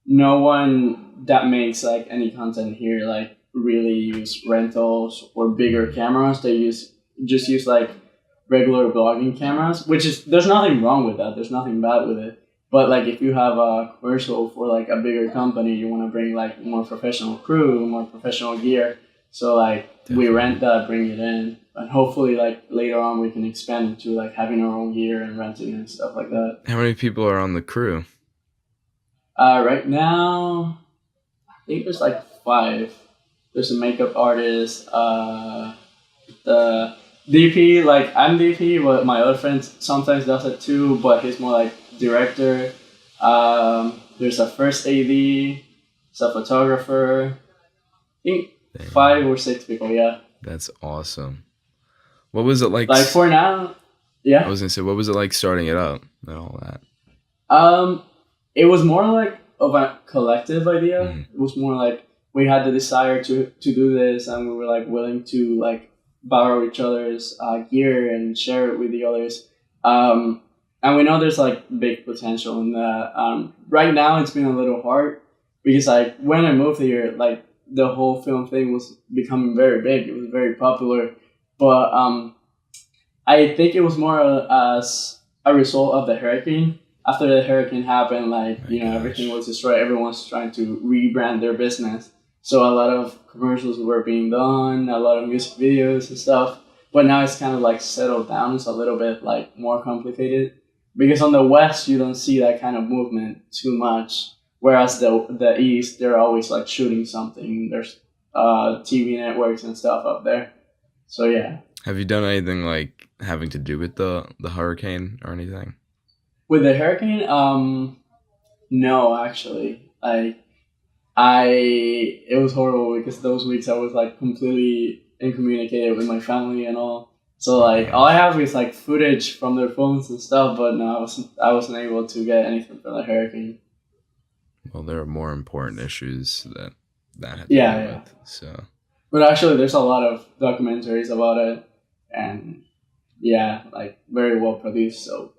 no one that makes like any content here like really use rentals or bigger cameras. They just use like regular vlogging cameras, which is, there's nothing wrong with that. There's nothing bad with it. But like if you have a commercial for like a bigger company, you want to bring like more professional crew, more professional gear. So like we rent that, bring it in, and hopefully like later on we can expand into like having our own gear and renting and stuff like that. How many people are on the crew? Right now, I think there's like 5. There's a makeup artist, the DP, like I'm DP, but my other friend sometimes does it too, but he's more like director. There's a first AD, there's a photographer. I think 5 or 6 people, yeah. That's awesome. What was it like? Like for now, yeah. I was gonna say, what was it like starting it up and all that? It was more like of a collective idea. Mm-hmm. It was more like we had the desire to do this, and we were like willing to like borrow each other's gear and share it with the others. And we know there's like big potential in that. Right now it's been a little hard because like when I moved here, like the whole film thing was becoming very big. It was very popular, but I think it was more as a result of the hurricane. After the hurricane happened, like, everything was destroyed. Everyone's trying to rebrand their business. So a lot of commercials were being done, a lot of music videos and stuff. But now it's kind of like settled down. It's a little bit like more complicated. Because on the West, you don't see that kind of movement too much. Whereas the East, they're always like shooting something. There's TV networks and stuff up there. So yeah. Have you done anything like having to do with the hurricane or anything? With the hurricane, no, actually. It was horrible because those weeks I was like completely incommunicated with my family and all. So like all I have is like footage from their phones and stuff, but no, I wasn't able to get anything from the hurricane. Well, there are more important issues that had to do with. So. But actually, there's a lot of documentaries about it, and like very well produced. So.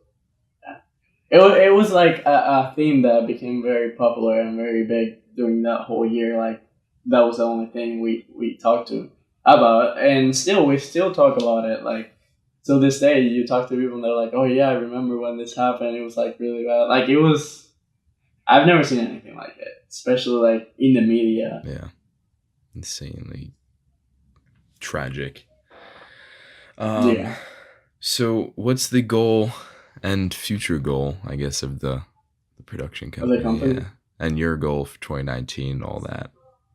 It was like a theme that became very popular and very big during that whole year. Like that was the only thing we talked about, and we still talk about it. Like till this day, you talk to people and they're like, "Oh yeah, I remember when this happened. It was like really bad. Like it was I've never seen anything like it, especially like in the media. Yeah, insanely tragic. Yeah. So what's the goal and future goal, I guess, of the production Of the company? company. Yeah, and your goal for 2019, all that,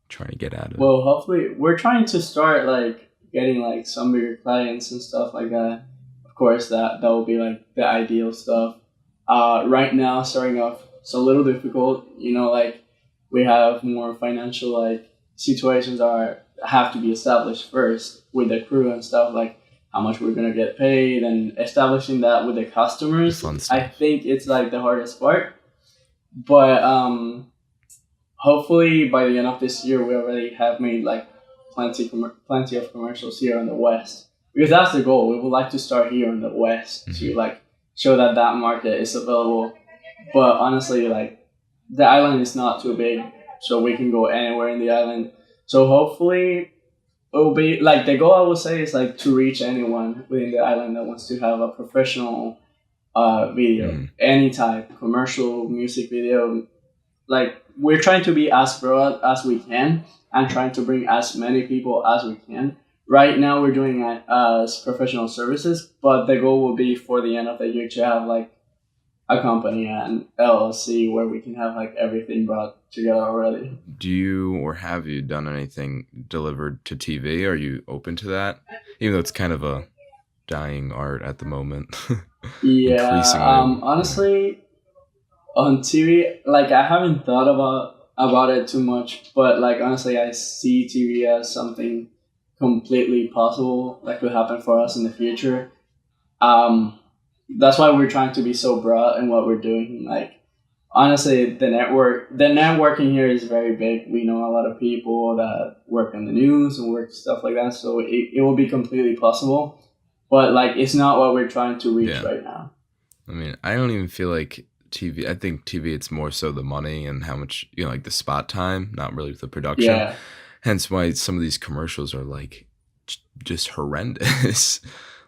trying to get out of it. Well, hopefully, we're trying to start like getting like some bigger clients and stuff like that. Of course, that will be like the ideal stuff. Right now, starting off, it's a little difficult. You know, like we have more financial like situations are have to be established first with the crew and stuff, like how much we're gonna get paid and establishing that with the customers. Fun stuff. I think it's like the hardest part, but hopefully by the end of this year we already have made like plenty of commercials here in the West, because that's the goal. We would like to start here in the West to like show that that market is available. But honestly, like the island is not too big, so we can go anywhere in the island. So hopefully it will be like the goal, I would say, is like to reach anyone within the island that wants to have a professional video, any type, commercial, music video. Like we're trying to be as broad as we can and trying to bring as many people as we can. Right now we're doing it as professional services, but the goal will be for the end of the year to have like a company and LLC where we can have like everything brought together already. Do you or have you done anything delivered to TV? Are you open to that? Even though it's kind of a dying art at the moment. Yeah, Increasingly, honestly, on TV, like I haven't thought about it too much, but like honestly, I see TV as something completely possible that could happen for us in the future. That's why we're trying to be so broad in what we're doing. Like honestly, the networking here is very big. We know a lot of people that work in the news and work stuff like that, so it will be completely possible. But like it's not what we're trying to reach right now. I mean, I don't even feel like TV. I think TV, it's more so the money and how much, like the spot time, not really the production. Yeah. Hence why some of these commercials are like just horrendous,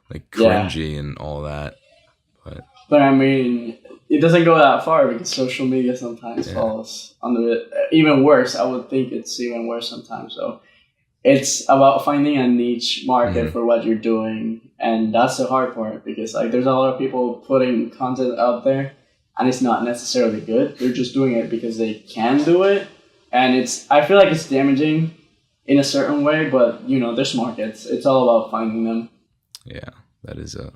like cringy and all that. But I mean, it doesn't go that far because social media sometimes falls under it. Even worse, I would think it's even worse sometimes. So it's about finding a niche market for what you're doing, and that's the hard part because like there's a lot of people putting content out there, and it's not necessarily good. They're just doing it because they can do it, and I feel like it's damaging in a certain way. But there's markets. It's all about finding them. Yeah, that is a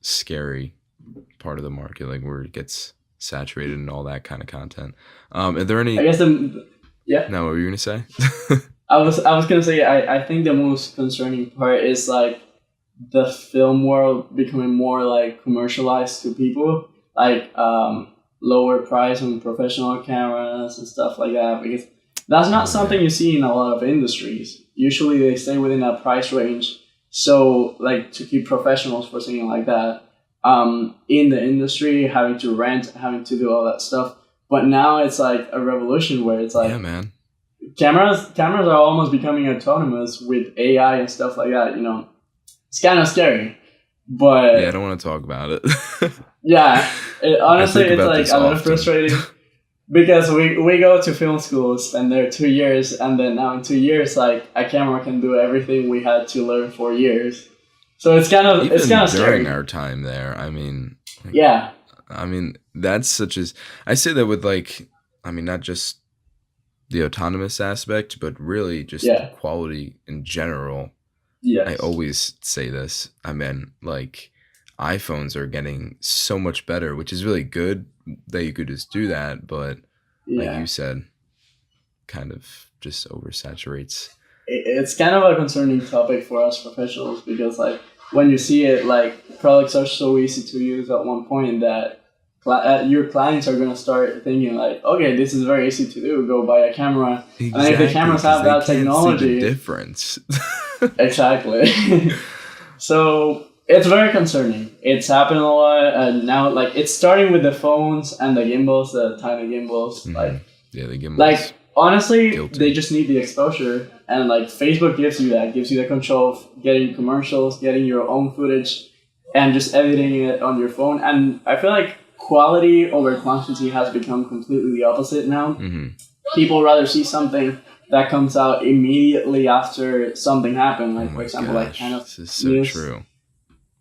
scary part of the market, like where it gets saturated and all that kind of content. Are there any? I guess No, what were you gonna say? I was gonna say I think the most concerning part is like the film world becoming more like commercialized to people, like lower price on professional cameras and stuff like that, because that's not something you see in a lot of industries. Usually they stay within a price range, so like to keep professionals for something like that in the industry, having to rent, having to do all that stuff. But now it's like a revolution where it's like, yeah, man. Cameras are almost becoming autonomous with AI and stuff like that. It's kind of scary, but yeah, I don't want to talk about it. Honestly, it's like a little frustrating because we go to film school, spend there 2 years, and then now in 2 years, like a camera can do everything we had to learn 4 years. So it's kind of during scary. Our time there. I mean, that's such as I say that with like, not just the autonomous aspect, but really just the quality in general. Yes. I always say this. I mean, like iPhones are getting so much better, which is really good that you could just do that. But like you said, kind of just oversaturates. It's kind of a concerning topic for us professionals because like when you see it, like products are so easy to use at one point that your clients are going to start thinking like, okay, this is very easy to do. Go buy a camera. Exactly, and if the cameras have that technology, see the difference. Exactly. So it's very concerning. It's happening a lot, and now like it's starting with the phones and the gimbals, the tiny gimbals. Like the gimbals. Like honestly, they just need the exposure, and like Facebook gives you the control of getting commercials, getting your own footage, and just editing it on your phone. And I feel like quality over quantity has become completely the opposite now. Mm-hmm. People rather see something that comes out immediately after something happened, like for example, like kind of this is so news. true.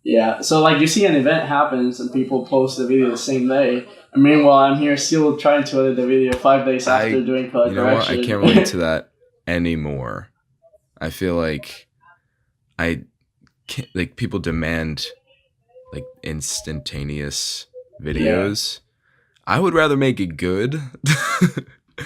Yeah, so like you see an event happens and people post the video the same day, and meanwhile I'm here still trying to edit the video 5 days after doing color correction. I can't relate to that anymore. I feel like people demand like instantaneous videos. Yeah. I would rather make it good.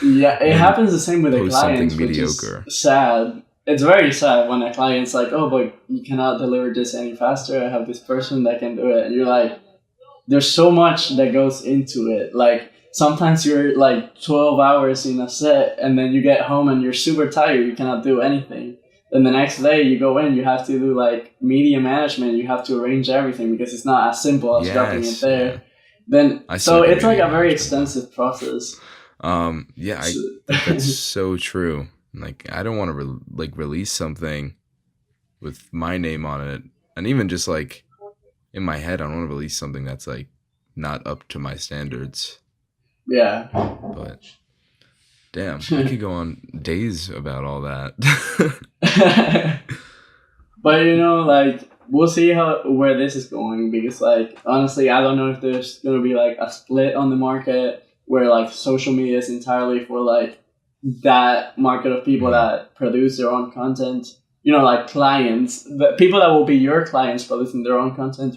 Yeah, it happens the same with the clients, which mediocre. Is sad. It's very sad when a client's like, oh, but you cannot deliver this any faster. I have this person that can do it. And you're like, there's so much that goes into it. Like, sometimes you're like 12 hours in a set and then you get home and you're super tired. You cannot do anything. Then the next day you go in, you have to do like media management. You have to arrange everything because it's not as simple as dropping it there. Yeah. Then so it's like a very extensive process. I think that's so true. Like, I don't want to release something with my name on it, and even just like in my head, I don't want to release something that's like not up to my standards. Yeah. But damn, I could go on days about all that. But like we'll see where this is going, because like honestly, I don't know if there's gonna be like a split on the market where like social media is entirely for like that market of people that produce their own content, like clients, the people that will be your clients producing their own content,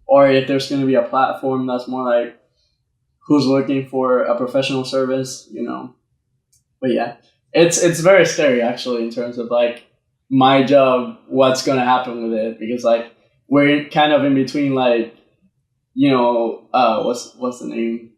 or if there's going to be a platform that's more like who's looking for a professional service, But yeah, it's very scary actually in terms of like my job, what's going to happen with it, because like we're kind of in between like, what's the name?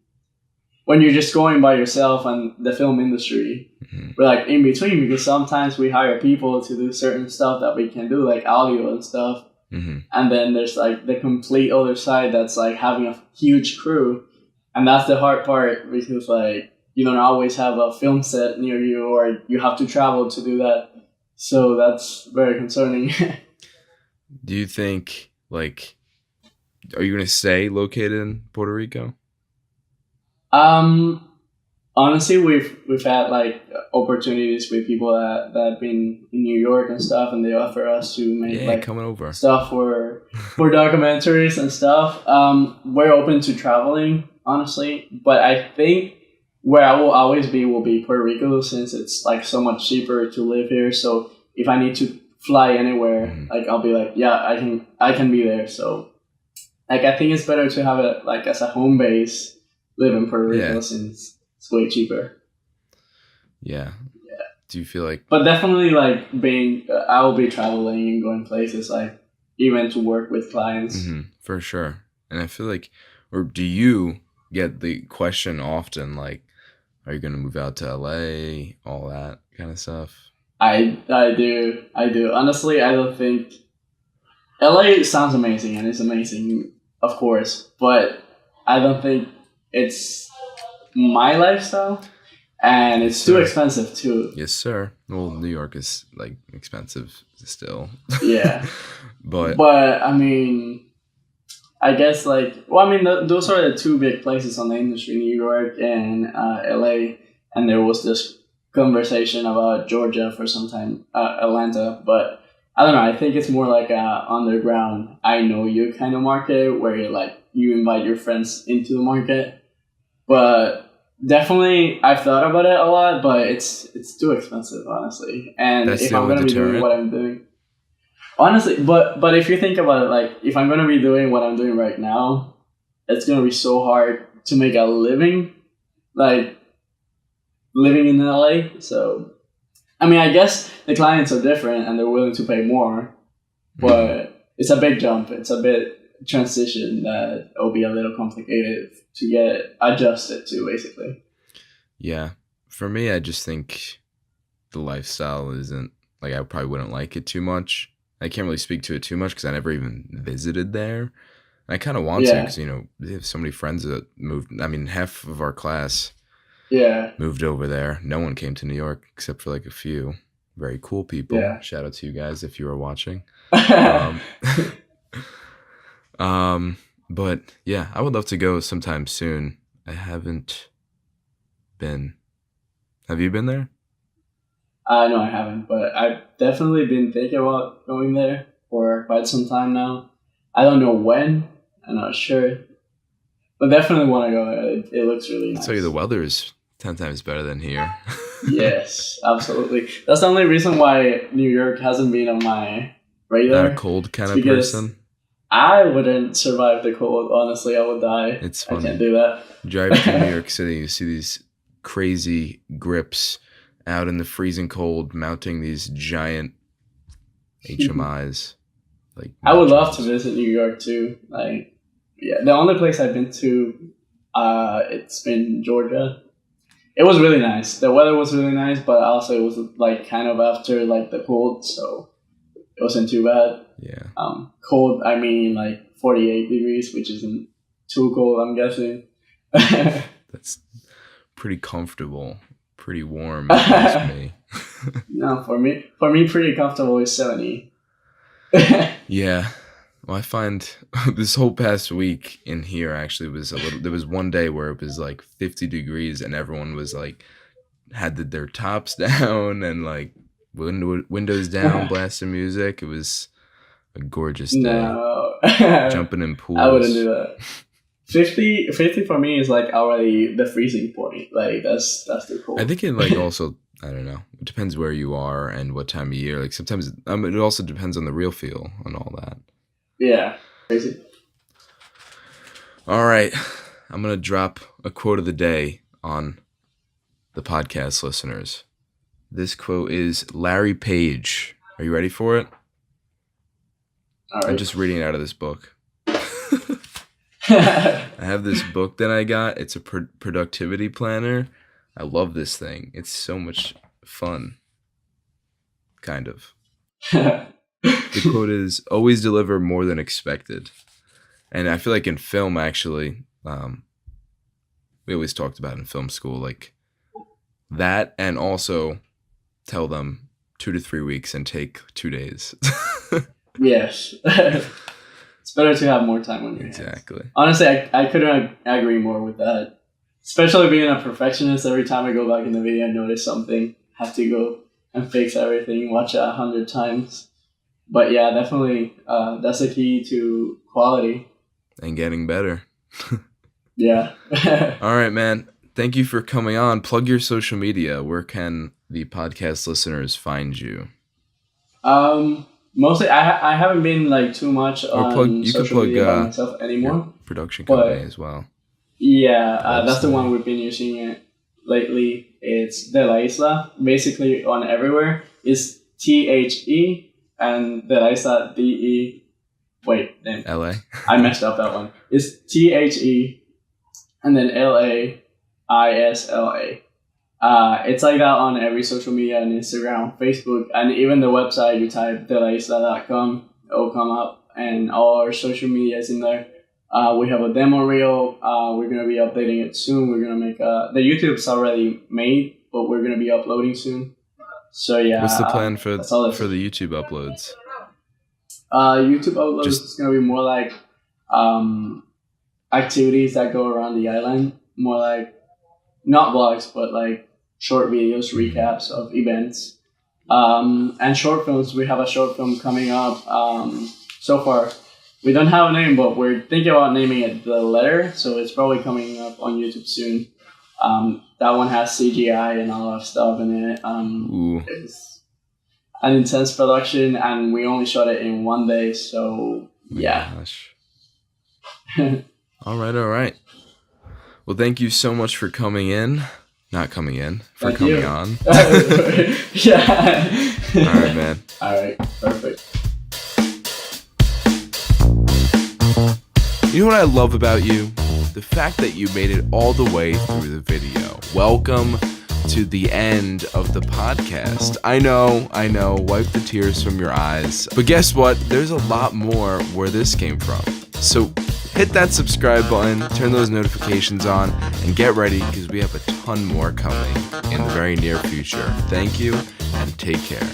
When you're just going by yourself and the film industry, we're like in between, because sometimes we hire people to do certain stuff that we can do, like audio and stuff. Mm-hmm. And then there's like the complete other side that's like having a huge crew. And that's the hard part, because like you don't always have a film set near you, or you have to travel to do that. So that's very concerning. Do you think like, are you going to stay located in Puerto Rico? Honestly, we've had like opportunities with people that have been in New York and stuff, and they offer us to make coming over stuff for documentaries and stuff. We're open to traveling, honestly, but I think where I will always be will be Puerto Rico, since it's like so much cheaper to live here. So if I need to fly anywhere, like I'll be like, yeah, I can be there. So like I think it's better to have it like as a home base. Live in Puerto Rico since it's way cheaper. Yeah. Do you feel like? But definitely, like I will be traveling and going places, like even to work with clients. For sure. And I feel like, or do you get the question often, like, are you going to move out to LA, all that kind of stuff? I do. Honestly, I don't think LA sounds amazing, and it's amazing, of course, but I don't think it's my lifestyle, and it's too expensive too. Yes, sir. Well, New York is like expensive still. Yeah. but I mean, I guess like, those are the two big places on the industry, New York and LA, and there was this conversation about Georgia for some time, Atlanta, but I don't know, I think it's more like a underground, I know you kind of market, where you're like, you invite your friends into the market. But definitely, I've thought about it a lot, but it's too expensive, honestly. And if I'm going to be doing what I'm doing, honestly, but if you think about it, like if I'm going to be doing what I'm doing right now, it's going to be so hard to make a living, like living in LA. So, I mean, I guess the clients are different and they're willing to pay more, but it's a big jump. It's a bit transition that will be a little complicated to get adjusted to, basically. Yeah. For me, I just think the lifestyle isn't, like, I probably wouldn't like it too much. I can't really speak to it too much because I never even visited there. I kind of want to because, we have so many friends that moved. I mean, half of our class moved over there. No one came to New York except for like a few very cool people. Yeah. Shout out to you guys if you are watching. But yeah, I would love to go sometime soon. I haven't been. Have you been there? No, I haven't, but I've definitely been thinking about going there for quite some time now. I don't know when. I'm not sure, but definitely want to go. It looks really nice. I'll tell you, the weather is 10 times better than here. Yes, absolutely. That's the only reason why New York hasn't been on my radar. Not a cold kind of person. I wouldn't survive the cold. Honestly, I would die. It's funny. I can't do that. Drive to New York City, you see these crazy grips out in the freezing cold, mounting these giant HMIs. Like, I would love to visit New York too. Like, yeah, the only place I've been to, it's been Georgia. It was really nice. The weather was really nice, but also it was like kind of after like the cold, so it wasn't too bad. Yeah. Cold, I mean like 48 degrees, which isn't too cold, I'm guessing. That's pretty comfortable, pretty warm for me. No, for me, pretty comfortable is 70. Yeah. Well, I find this whole past week in here actually was there was one day where it was like 50 degrees and everyone was like, had their tops down and like windows down, blasting music. It was a gorgeous day. No. Jumping in pools. I wouldn't do that. 50 for me is like already the freezing point. Like that's too cold. I think it like also, I don't know, it depends where you are and what time of year. Like sometimes it also depends on the real feel and all that. Yeah, crazy. All right, I'm gonna drop a quote of the day on the podcast listeners. This quote is Larry Page. Are you ready for it? All right. I'm just reading it out of this book. I have this book that I got. It's a productivity planner. I love this thing. It's so much fun. Kind of. The quote is, always deliver more than expected. And I feel like in film, actually, we always talked about in film school, like that, and also tell them 2 to 3 weeks and take 2 days. Yes. It's better to have more time on your hands. Exactly. Honestly, I couldn't agree more with that. Especially being a perfectionist, every time I go back in the video and notice something, have to go and fix everything, watch it 100 times. But yeah, definitely, that's the key to quality. And getting better. Yeah. All right, man. Thank you for coming on. Plug your social media. Where can the podcast listeners find you? Mostly, I haven't been like too much on social media by myself anymore. Production company as well. Yeah, that's the one we've been using it lately. It's De La Isla. Basically on everywhere. It's THE and De La Isla DE. Wait, then LA. I messed up that one. It's THE and then LAISLA. It's like that on every social media and Instagram, Facebook, and even the website. You type delaisla.com, it will come up, and all our social media is in there. We have a demo reel. We're going to be updating it soon. We're going to make the YouTube's already made, but we're going to be uploading soon. So yeah. What's the plan for the YouTube uploads? YouTube uploads is going to be more like activities that go around the island. More like, not vlogs, but like short videos, recaps of events. And short films. We have a short film coming up. So far, we don't have a name, but we're thinking about naming it The Letter. So it's probably coming up on YouTube soon. That one has CGI and all that stuff in it. It's an intense production, and we only shot it in 1 day. So yeah. Gosh. All right. Well, thank you so much for coming in. Not coming in, for thank coming you. on. Yeah. All right, man. All right, perfect. You know what I love about you? The fact that you made it all the way through the video. Welcome to the end of the podcast. I know, wipe the tears from your eyes. But guess what? There's a lot more where this came from. So hit that subscribe button, turn those notifications on, and get ready because we have a ton more coming in the very near future. Thank you, and take care.